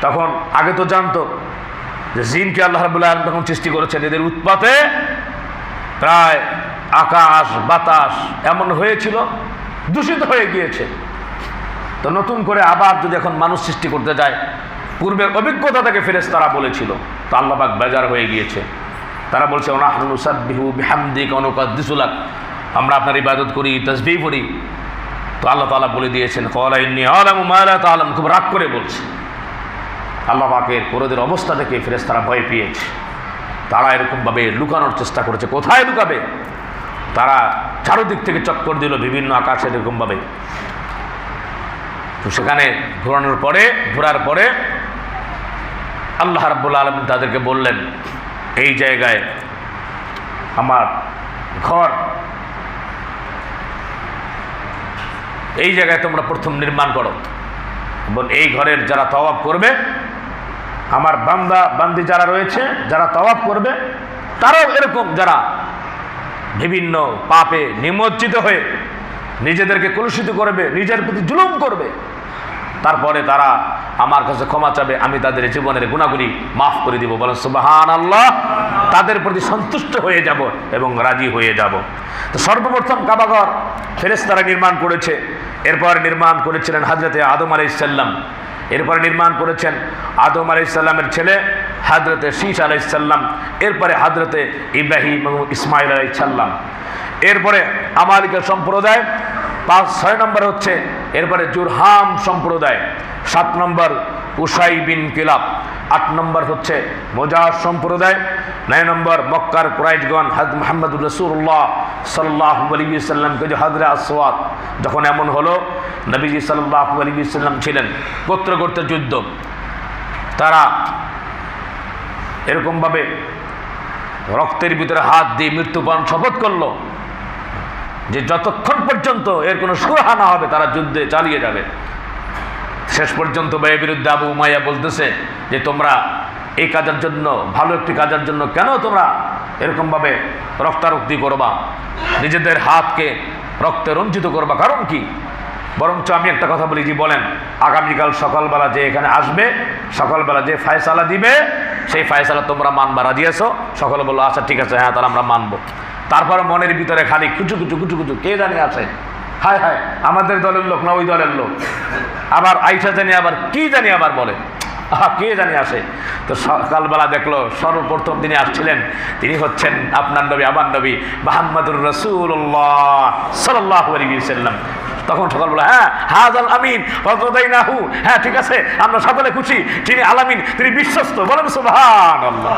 তখন আগে তো জানতো যে জিনকে আল্লাহ রাব্বুল আলামিন তখন সৃষ্টি করেছেন, এদের উৎপাতে প্রায় আকাশ বাতাস এমন হয়েছিল, দূষিত হয়ে গিয়েছে। তো নতুন করে আবার যদি এখন মানুষ সৃষ্টি করতে যায়, পূর্বের অভিজ্ঞতা থেকে ফেরেশতারা বলেছিল, তো আল্লাহ পাক বেজার হয়ে গিয়েছে। তারা বলছে ওনাহনু নুসাব্বিহু বিহামদিকা ওয়া নুকাদ্দিসু লাক, আমরা আপনার ইবাদত করি, তাসবিহ করি। তো আল্লাহ তাআলা বলে দিয়েছেন ক্বালা ইন্নী আ'লামু মা লা তা'লাম, খুব রাগ করে বলছে। আল্লাহ পাকের ক্রোধের অবস্থা থেকে ফেরেশতারা ভয় পেয়েছে। তারা এরকমভাবে লুকানোর চেষ্টা করেছে। কোথায় লুকাবে? তারা চারদিক থেকে চক্কর দিল বিভিন্ন আকাশে এরকমভাবে। তো সেখানে ঘোরার পরে আল্লাহ রাব্বুল আলামিন তাদেরকে বললেন, এই জায়গায় আমার ঘর, এই জায়গায় তোমরা প্রথম নির্মাণ করো এবং এই ঘরের যারা তওয়াফ করবে, আমার বান্দি যারা রয়েছে, যারা তওয়াফ করবে, তারাও এরকম যারা বিভিন্ন পাপে নিমজ্জিত হয়ে নিজেদেরকে কলুষিত করবে, নিজের প্রতি জুলুম করবে, তারপরে তারা আমার কাছে ক্ষমা চাবে, আমি তাদের জীবনের গুনাহগুলি মাফ করে দিব। বলেন সুবহানাল্লাহ। তাদের প্রতি সন্তুষ্ট হয়ে যাব এবং রাজি হয়ে যাব। তো সর্বপ্রথম কাবাঘর ফেরেশতারা নির্মাণ করেছে। এরপর নির্মাণ করেছিলেন হযরতে আদম আলাইহিস সালাম। এরপরে নির্মাণ করেছেন আদম আলাইহিস সালামের ছেলে হযরতে শীশ আলাইহিস সালাম। এরপরে হযরতে ইব্রাহিম এবং ইসমাঈল আলাইহিস সালাম। এরপরে আমালিকা সম্প্রদায় 5-6 নম্বর হচ্ছে। এরপরে জুরহাম সম্প্রদায় 7 নম্বর, উসাই বিন কিলাব 8 নম্বর হচ্ছে মোজাহ সম্প্রদায়, 9 নম্বর মক্কার কুরাইশগণ হযরত মুহাম্মদুর রাসূলুল্লাহ সাল্লাল্লাহু আলাইহি ওয়াসাল্লামকে যে হাজরে আসওয়াদ যখন এমন হলো, নবীজি সাল্লাল্লাহু আলাইহি ওয়াসাল্লাম ছিলেন গোত্র যুদ্ধ, তারা এরকমভাবে রক্তের ভিতরে হাত দিয়ে মৃত্যুপণ শপথ করলো যে যতক্ষণ পর্যন্ত এর কোনো সুরাহা না হবে তারা যুদ্ধে চালিয়ে যাবে। শেষ পর্যন্ত ভাইয়ের বিরুদ্ধে আবু উমাইয়া বলতেছে যে তোমরা এই কাজের জন্য, ভালো একটি কাজের জন্য কেন তোমরা এরকমভাবে রক্তারক্তি করবা, নিজেদের হাতকে রক্তে রঞ্জিত করবা, কারণ কি? বরঞ্চ আমি একটা কথা বলি, জি বলেন। আগামীকাল সকালবেলা যে এখানে আসবে, সকালবেলা যে ফায়সালা দিবে, সেই ফায়সালা তোমরা মানবা রাজি আছো? সকলে বললো আচ্ছা ঠিক আছে, হ্যাঁ তাহলে আমরা মানবো। তারপরে মনের ভিতরে খালি কুচু কুচু কুচু কুচু, কে জানি আছে, হায় হায় আমাদের দলের লোক না ওই দলের লোক, আবার আইসা জানি আবার কি জানি আবার বলে, কে জানি আসে। তো সকালবেলা দেখলো সর্বপ্রথম তিনি আসছিলেন, তিনি হচ্ছেন আপনার নবী, আমার নবী মুহাম্মদুর রাসূলুল্লাহ সাল্লাল্লাহু আলাইহি ওয়াসাল্লাম। তখন সকালবেলা হ্যাঁ হাযাল আমিন ওয়াদাইনাহু, হ্যাঁ ঠিক আছে আমরা সকলে খুশি, তিনি আলামিন, তিনি বিশ্বস্ত, বলেন সুবহানাল্লাহ।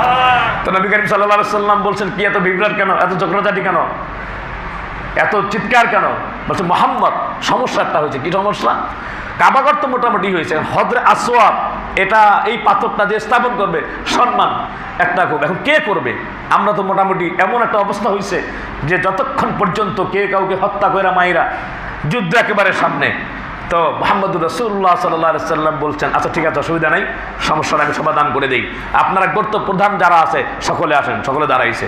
তো নবী করিম সাল্লাল্লাহু আলাইহি ওয়াসাল্লাম বলছেন কি এত বিভ্রাট কেন, এত চক্রাচাটি কেন, এত চিৎকার কেন? বলছে মুহাম্মদ সমস্যা একটা হয়েছে। কি সমস্যা? কাবাঘর তো মোটামুটি হয়েছে, হজরে আসওয়াদ এটা এই পাথরটা যে স্থাপন করবে সম্মান একটা খুব, এখন কে করবে? আমরা তো মোটামুটি এমন একটা অবস্থা হয়েছে যে যতক্ষণ পর্যন্ত কে কাউকে হত্যা করে মাইরা যুদ্ধ একেবারে সামনে। তো মুহাম্মদুর রাসূলুল্লাহ সাল্লাল্লাহু আলাইহি সাল্লাম বলছেন আচ্ছা ঠিক আছে অসুবিধা নাই, সমস্যাটা আমি সমাধান করে দিই, আপনারা গর্ত প্রধান যারা আছে সকলে আসেন। সকলে দাঁড়াইছে,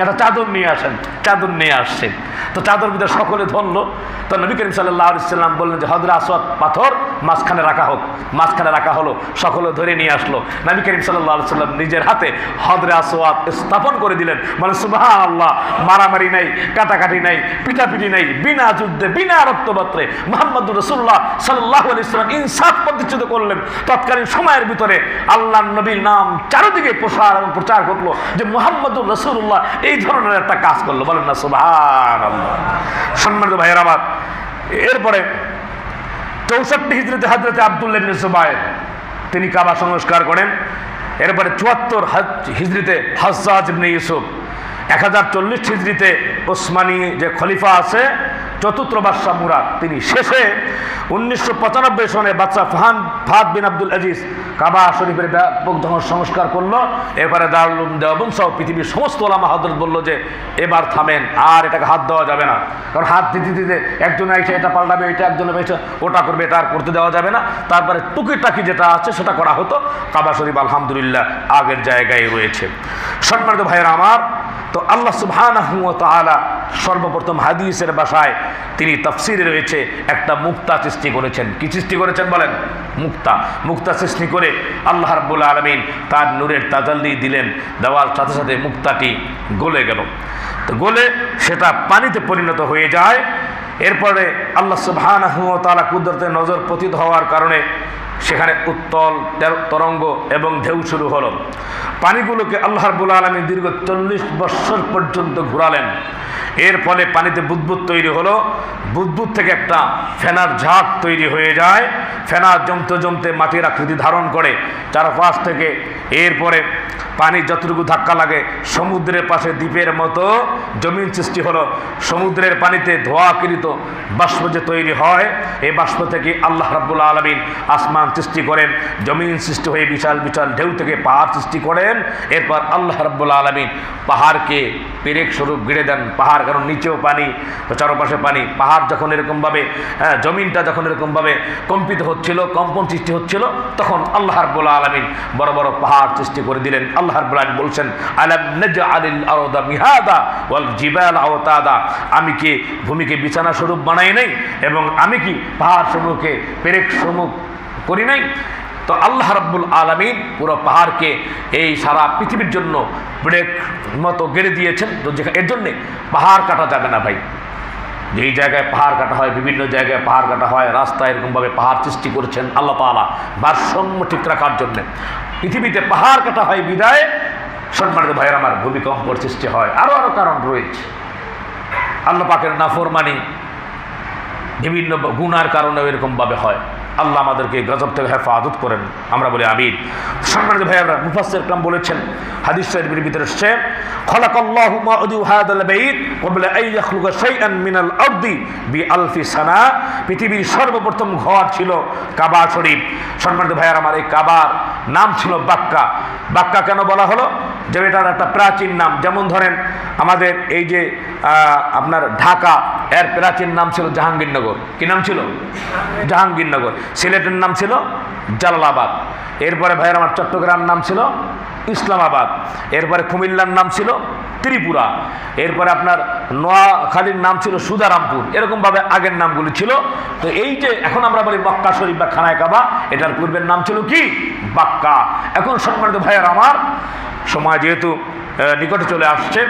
একটা চাদর নিয়ে আসেন, চাদর নিয়ে আসছেন। তো চাদর ভিতরে সকলে ধরলো। তো নবী করিম সাল্লাল্লাহু আলাইহি সাল্লাম বললেন যে হজরে আসওয়াদ পাথর মাঝখানে রাখা হোক। মাঝখানে রাখা হলো, সকলে ধরে নিয়ে আসলো। নবী করিম সাল্লাল্লাহু আলাইহি সাল্লাম নিজের হাতে হজরে আসওয়াদ স্থাপন করে দিলেন। মানে সুবহানাল্লাহ, মারামারি নাই, কাটাকাটি নাই, পিটাপিটি নাই, বিনা যুদ্ধে বিনা রক্তপাতে মুহাম্মদুর রাসূলুল্লাহ সাল্লাল্লাহু আলাইহি ওয়াসাল্লাম ইনসাফ প্রতিষ্ঠিত করলেন। তৎকালীন সময়ের ভিতরে আল্লাহর নবীর নাম চারিদিকে প্রচার করলো যে মুহাম্মদুর রাসূলুল্লাহ এই ধরনের একটা কাজ করলো, বলেন না সুবহানাল্লাহ। সম্মানিত ভাইয়েরা আমার, এরপরে 64 হিজরিতে হযরত আব্দুল্লাহ ইবনে জুবায়ের তিনি কাবা সংস্কার করেন। এরপরে 74 হিজরিতে হাজ্জাজ ইবনে ইউসুফ, 1040 হিজরিতে ওসমানী যে খলিফা আছে চতুর্থ বাদশাহ মুরাদ, তিনি শেষে 1995 সনে বাদশাহ ফাহাদ বিন আব্দুল আজিজ কাবা শরীফের ব্যাপক যখন সংস্কার করলো, এবারে দারুল উলুম দেওবন্দ সহ পৃথিবীর সমস্ত ওলামা হযরত বললো যে এবার থামেন, আর এটাকে হাত দেওয়া যাবে না। কারণ হাত দিতে দিতে একজন এসে এটা পাল্টাবে, এটা একজন এসে ওটা করবে, এটা আর করতে দেওয়া যাবে না। তারপরে টুকিটাকি যেটা আছে সেটা করা হতো। কাবা শরীফ আলহামদুলিল্লাহ আগের জায়গায় রয়েছে। সম্মানিত ভাইয়েরা আমার, তো আল্লাহ সুবহানাহু ওয়া তাআলা সর্বপ্রথম হাদিসের ভাষায় তিনি তাফসিরে রয়েছে একটা মুক্তা সৃষ্টি করেছেন। কি সৃষ্টি করেছেন বলেন? মুক্তা। মুক্তা সৃষ্টি করে আল্লাহ রাব্বুল আলামিন তার নূরের তাজাল্লি দিলেন, দেওয়ার সাথে সাথে মুক্তাটি গলে গেল। তো গলে সেটা পানিতে পরিণত হয়ে যায়। এরপরে আল্লাহ সুবহানাহু ওয়া তাআলা কুদরতে নজর পতিত হওয়ার কারণে সেখানে উত্তল তরঙ্গ এবং ঢেউ শুরু হলো। পানিগুলোকে আল্লাহ রাব্বুল আলামিন দীর্ঘ 40 বছর পর্যন্ত ঘোরালেন। এর ফলে পানিতে বুদবুদ তৈরি হলো। বুদবুদ থেকে একটা ফেনার ঝাঁক তৈরি হয়ে যায়। ফেনা জমতে জমতে মাটির আকৃতি ধারণ করে চারপাশ থেকে। এরপরে পানি যতটুকু ধাক্কা লাগে সমুদ্রের পাশে দ্বীপের মতো জমিন সৃষ্টি হলো। সমুদ্রের পানিতে ধোঁয়াকৃত বাষ্প যে তৈরি হয়, এই বাষ্প থেকে আল্লাহ রাব্বুল আলামিন আসমান সৃষ্টি করেন। জমিন সৃষ্টি হয়ে বিশাল বিশাল ঢেউ থেকে পাহাড় সৃষ্টি করেন। এরপর আল্লাহ রাব্বুল আলামিন পাহাড়কে পেরেক স্বরূপ গিড়ে দেন। পাহাড় কারণ নিচেও পানি, চারপাশে পানি। পাহাড় যখন এরকমভাবে জমিনটা যখন এরকমভাবে কম্পিত হচ্ছিল, কম্পন সৃষ্টি হচ্ছিল, তখন আল্লাহ রাব্বুল আলামিন বড় বড় পাহাড় সৃষ্টি করে দিলেন। আল্লাহ রাব্বুল আলামিন বলছেন আলাম নাজআলিল আরদা মিহাদা ওয়াল জিবালা আওতাদা, আমি কি ভূমিকে বিছানা স্বরূপ বানাই নাই এবং আমি কি পাহাড় সমূহকে পেরেক সমূহ করি নাই? তো আল্লাহ রাব্বুল আলামিন পুরো পাহাড়কে এই সারা পৃথিবীর জন্য ব্রেক মতো গেড়ে দিয়েছেন। তো এর জন্যে পাহাড় কাটা যাবে না ভাই। যেই জায়গায় পাহাড় কাটা হয়, বিভিন্ন জায়গায় পাহাড় কাটা হয়, রাস্তায় এরকমভাবে পাহাড় সৃষ্টি করেছেন আল্লাহ তাআলা ভারসাম্য ঠিক রাখার জন্যে। পৃথিবীতে পাহাড় কাটা হয় বিদায় সম্মানিত ভাইয়ের আমার ভূমিকম্পর সৃষ্টি হয়। আরও কারণ রয়েছে। আল্লাহ পাকের নাফরমানি বিভিন্ন গুনার কারণেও এরকমভাবে হয়। আল্লাহ আমাদেরকে গজব থেকে হেফাজত করেন, আমরা বলি আমিন। সম্মানিত ভাইয়েরা, মুফাসসির کرام বলেছেন হাদিস শরীফের ভিতরে এসেছে খালাকাল্লাহু মাউদু হাদাল বাইত ক্বাবলা আন ইয়াখলুকা শাইআন মিনাল আরদি বিআলফি সানা। পৃথিবীর সর্বপ্রথম ঘর ছিল কাবা শরীফ। সম্মানিত ভাইয়েরা আমার, এই কাবার নাম ছিল বাক্কা। বাক্কা কেন বলা হলো? যে এটার একটা প্রাচীন নাম। যেমন ধরেন আমাদের এই যে আপনার ঢাকা, এর প্রাচীন নাম ছিল জাহাঙ্গীরনগর। কি নাম ছিল? জাহাঙ্গীরনগর। সিলেটের নাম ছিল জালালাবাদ। এরপরে ভাইয়ের আমার চট্টগ্রাম নাম ছিল ইসলামাবাদ, এরপরে কুমিল্লার নাম ছিল ত্রিপুরা, এরপরে আপনার নোয়াখালীর নাম ছিল সুদারামপুর, এরকমভাবে আগের নামগুলি ছিল। তো এই যে এখন আমরা বলি মক্কা শরীফ বা খানায় কাবা, এটার পূর্বের নাম ছিল কি? বাক্কা। এখন সম্মানিত ভাইয়ের আমার, সময় যেহেতু নিকটে চলে আসছে,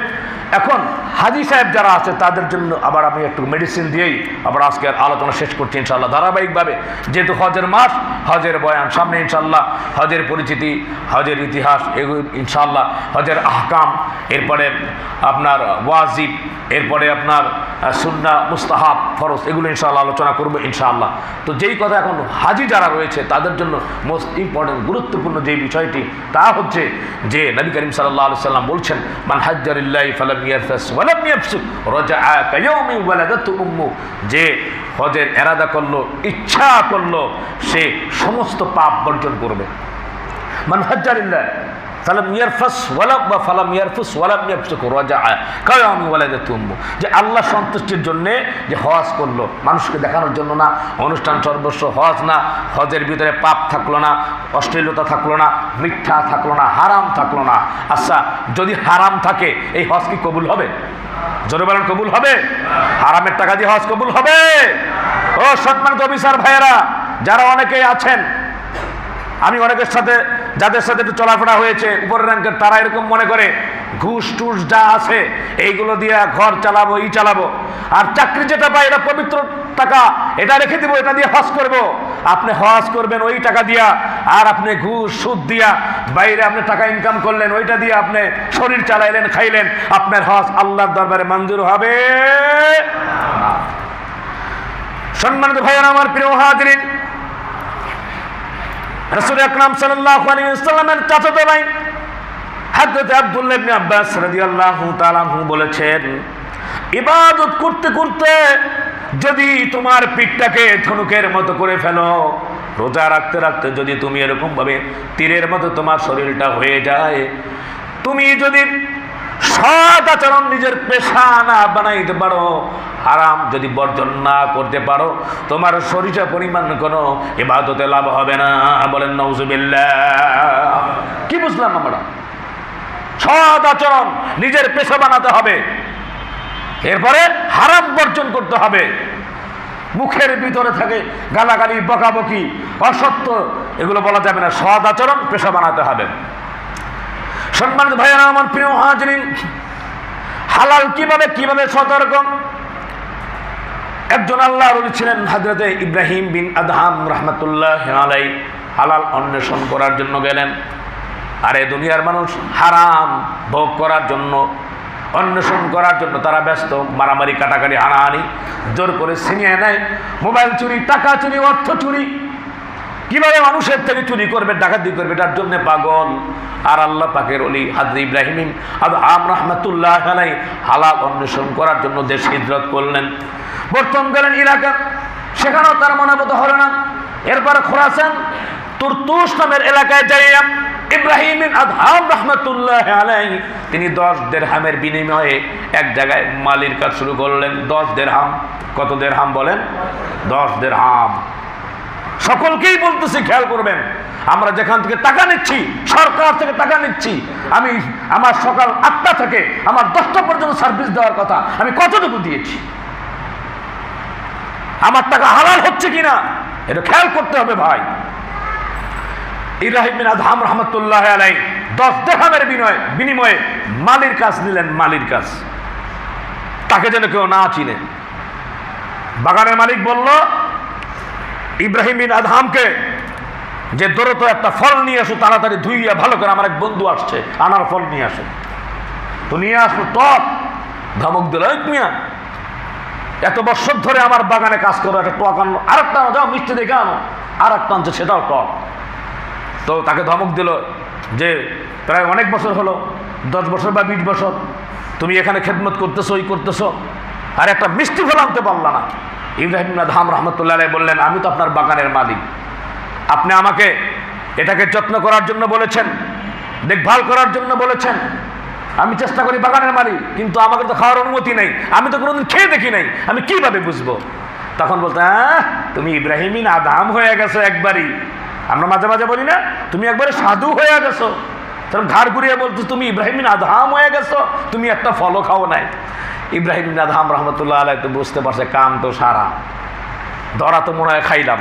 এখন হাজী সাহেব যারা আছে তাদের জন্য আবার আমি একটু মেডিসিন দিয়েই আবার আজকের আলোচনা শেষ করছি ইনশাআল্লাহ ধারাবাহিকভাবে। যেহেতু হজের মাস, হজের বয়ান সামনে ইনশাআল্লাহ, হজের পরিচিতি, হজের ইতিহাস, এগুলো ইনশাআল্লাহ, হজের আহকাম, এরপরে আপনার ওয়াজিব, এরপরে আপনার সুন্নাহ, মুস্তাহাব, ফরজ, এগুলো ইনশাআল্লাহ আলোচনা করবো ইনশাআল্লাহ। তো যেই কথা এখন হাজী যারা রয়েছে তাদের জন্য মোস্ট ইম্পর্টেন্ট গুরুত্বপূর্ণ যে বিষয়টি, তা হচ্ছে যে নবী করিম সাল্লাল্লাহু আলাইহি সাল্লাম বলছেন, মান হাজ্জারিল্লাহি ফালাম ইয়ারফাস ওয়ালাম ইয়াফসুক রাজাআ কায়াউমি ওয়ালাদাতু উম্মু, যে হজের ইরাদা করলো, ইচ্ছা করলো, সে সমস্ত পাপ বর্জন করবে। মান হাজ্জারিল্লাহি ফালাম ইয়ারফাস ফালাম ইয়ারফুস ওয়ালাম ইয়াফসুক রাজাআ কায়াউমি ওয়ালাদাতু উম্মু, যে আল্লাহ সন্তুষ্টির জন্যে যে হজ করলো, মানুষকে দেখানোর জন্য না, অনুষ্ঠান সর্বস্ব হজ না, হজের ভিতরে পাপ থাকলো না, অশ্লীলতা থাকলো না, মিথ্যা থাকলো না, হারাম থাকলো না। আচ্ছা, যদি হারাম থাকে এই হজ কি কবুল হবে? জোরে বলেন, কবুল হবে? হারামের টাকা দিয়ে হজ কবুল হবে? ও সম্মানিত অফিসার ভাইয়েরা, যারা অনেকেই আছেন, আমি অনেকের সাথে, যাদের সাথে একটু চলাফেরা হয়েছে উপরের র্যাঙ্কের, তারা এরকম মনে করে ঘুষ টুস যা আছে এইগুলো দিয়ে ঘর চালাবো, চালাবো, আর চাকরি যেটা পাই এটা পবিত্র টাকা, এটা রেখে দিব, এটা দিয়ে হজ করব। আপনি হজ করবেন ওই টাকা দিয়া, আর আপনি ঘুষ সুদ দিয়া বাইরে আপনি টাকা ইনকাম করলেন, ওইটা দিয়ে আপনি শরীর চালাইলেন, খাইলেন, আপনার হজ আল্লাহর দরবারে মঞ্জুর হবে না। সম্মানিত ভাইয়েরা আমার, প্রিয় হাজিরিন, রাসূল আকরাম সাল্লাল্লাহু আলাইহি ওয়াসাল্লামের চাচাতো ভাই হযরত আব্দুল্লাহ ইবনে আব্বাস রাদিয়াল্লাহু তাআলা আনহু বলেছেন, ইবাদত করতে করতে যদি তোমার পিঠটাকে ধনুকের মতো করে ফেলো, রোজা রাখতে রাখতে যদি তুমি এরকম ভাবে তীরের মতো তোমার শরীরটা হয়ে যায়, তুমি যদি সৎ আচরণ নিজের পেশা না বানাইতে পারো, হারাম যদি বর্জন না করতে পারো, তোমার শরীরে পরিমাণ কোনো ইবাদতে লাভ হবে না। বলেন নাউজুবিল্লাহ। কি বুঝলাম আমরা? সৎ আচরণ নিজের পেশা বানাতে হবে, এরপরে হারাম বর্জন করতে হবে। মুখের ভিতরে থাকে গালাগালি, বকাবকি, অসত্য, এগুলো বলা যাবে না। সৎ আচরণ পেশা বানাতে হবে। সম্মানিত ভাইয়েরা আমার, প্রিয় হাজিরিন, হালাল কিভাবে সতর্ক। একজন আল্লাহর ওলি ছিলেন হযরতে ইব্রাহিম বিন আদহাম রাহমাতুল্লাহি আলাইহি, হালাল অন্বেষণ করার জন্য গেলেন। আর এই দুনিয়ার মানুষ হারাম ভোগ করার জন্য, অন্বেষণ করার জন্য তারা ব্যস্ত। মারামারি, কাটাকাটি, হানাহানি, জোর করে ছিনিয়ে নেয়, মোবাইল চুরি, টাকা চুরি, অর্থ চুরি, কিভাবে মানুষের থেকে চুরি করবে, ডাকাতি করবে, তার জন্য পাগল। আর আল্লাহ পাকের ওলি হযরত ইব্রাহিম আদহাম রাহমাতুল্লাহি আলাইহি হালাল অন্বেষণ করার জন্য দেশ হিজরত করলেন। বর্তমান গেলেন ইরাকে, সেখানেও তার মনোবত হলো না। এরপর খোরাসান তুরতুস নামের এলাকায় যাইয়া ইব্রাহিম আদহাম রাহমাতুল্লাহি আলাইহি তিনি 10 দিরহামের বিনিময়ে এক জায়গায় মালির কাজ শুরু করলেন। 10 দিরহাম। কত দিরহাম বলেন? 10 দিরহাম। সকলকেই বলতেছি, খেয়াল করবেন, আমরা যেখান থেকে টাকা নিচ্ছি, সরকার থেকে টাকা নিচ্ছি, আমি আমার সকাল 8টা থেকে আমার 10টা পর্যন্ত সার্ভিস দেওয়ার কথা, আমি কতটুকু দিয়েছি? আমার টাকা হালাল হচ্ছে কিনা এটা খেয়াল করতে হবে ভাই। ইব্রাহিম বিন আদহাম রাহমাতুল্লাহি আলাইহি 10 দিরহামের বিনিময়ে মালির কাজ নিলেন। মালির কাজ, তাকে যেন কেউ না চিনে। বাগানের মালিক বলল ইব্রাহিম বিন আদহামকে যে দ্রুত একটা ফল নিয়ে আসো, তাড়াতাড়ি ধুইয়া ভালো করে, আমার এক বন্ধু আসছে, আনার ফল নিয়ে আসো। তো নিয়ে আসলো টক। ধমক দিল, মিয়া এত বছর ধরে আমার বাগানে কাজ করো, একটা টক আনো, আরেকটা যাও মিষ্টি দেখে আনো, আর একটা আনছে, সেটাও টক। তো তাকে ধমক দিল যে প্রায় অনেক বছর হলো, 10 বছর বা 20 বছর তুমি এখানে খেদমত করতেছো, করতেছো, আর একটা মিষ্টি ফল আনতে পারলা না। ইব্রাহিম বিন আদহাম রাহমাতুল্লাহি আলাইহি বললেন, আমি তো আপনার বাগানের মালিক, আপনি আমাকে এটাকে যত্ন করার জন্য বলেছেন, দেখভাল করার জন্য বলেছেন, আমি চেষ্টা করি বাগানের মালিক, কিন্তু আমাকে তো খাওয়ার অনুমতি নেই, আমি তো কোনোদিন খেয়ে দেখি নাই, আমি কিভাবে বুঝবো? তখন বলতে, তুমি ইব্রাহিম বিন আদহাম হয়ে গেছো একবারই। আমরা মাঝে মাঝে বলি না, তুমি একবারে সাধু হয়ে গেছো। তখন ঘাড় ঘুরিয়ে বলতো, তুমি ইব্রাহিম বিন আদহাম হয়ে গেছো, তুমি একটা ফলও খাও নাই। ইব্রাহিম বিন আদহাম রহমতুল্লাহ আলাইহি তো বুঝতে পারছে কাম তো সারা, ধরা তো মনে হয় খাইলাম।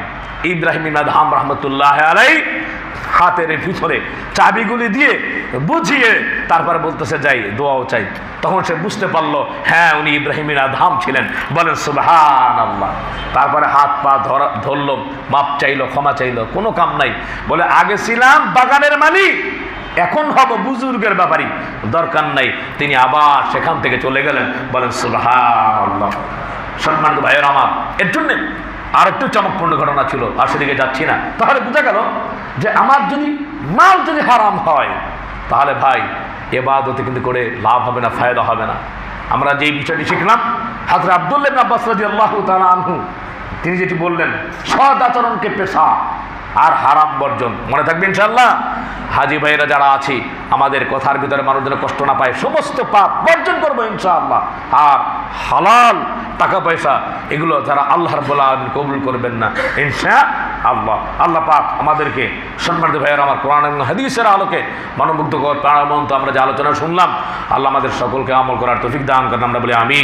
ইব্রাহিম বিন আদহাম রহমতুল্লাহ আলাইহি হাতের ভিতরে চাবিগুলি দিয়ে বুঝিয়ে তারপরে বলতেছে যাই দোয়াও চাই। তখন সে বুঝতে পারলো হ্যাঁ উনি ইব্রাহিম বিন আদহাম ছিলেন। বলেন সুবহানাল্লাহ। তারপরে হাত পা ধরলো, মাপ চাইলো, ক্ষমা চাইলো, কোনো কাম নাই। বলে আগে ছিলাম বাগানের মালিক, এখন হব বুজুর্গের ব্যাপারী, দরকার নাই। তিনি আবার সেখান থেকে চলে গেলেন। বলেন সুবহানাল্লাহ। সম্মানিত ভাইয়ের আমার, এর জন্য আর একটু চমকপূর্ণ ঘটনা ছিল, আর সেদিকে যাচ্ছি না। তাহলে বোঝা গেল যে আমার যদি মাল যদি হারাম হয় তাহলে ভাই ইবাদতে কিন্তু করে লাভ হবে না, ফায়দা হবে না। আমরা যেই বিষয়টি শিখলাম, হযরত আব্দুল্লাহ ইবনে আব্বাস রাদিয়াল্লাহু তাআলা আনহু তিনি যেটি বললেন, সৎ আচরণকে পেশা আর হারাম বর্জন। মনে থাকবে ইনশাআল্লাহ। হাজি ভাইরা যারা আছি, আমাদের কথার ভিতরে মানুষ যেন কষ্ট না পায়, সমস্ত পাপ বর্জন করবো ইনশাআল্লাহ। আর হালাল টাকা পয়সা এগুলো যারা আল্লাহ রাব্বুল আলামিন কবুল করবেন না ইনশাআল্লাহ। আল্লাহ পাক আমাদেরকে, সম্মানিত ভাইয়েরা আমার, কোরআন এবং হাদিসের আলোকে মানবমুগ্ধকর প্রাণবন্ত আমরা যে আলোচনা শুনলাম, আল্লাহ আমাদের সকলকে আমল করার তৌফিক দান করেন। আমরা বলি আমিন।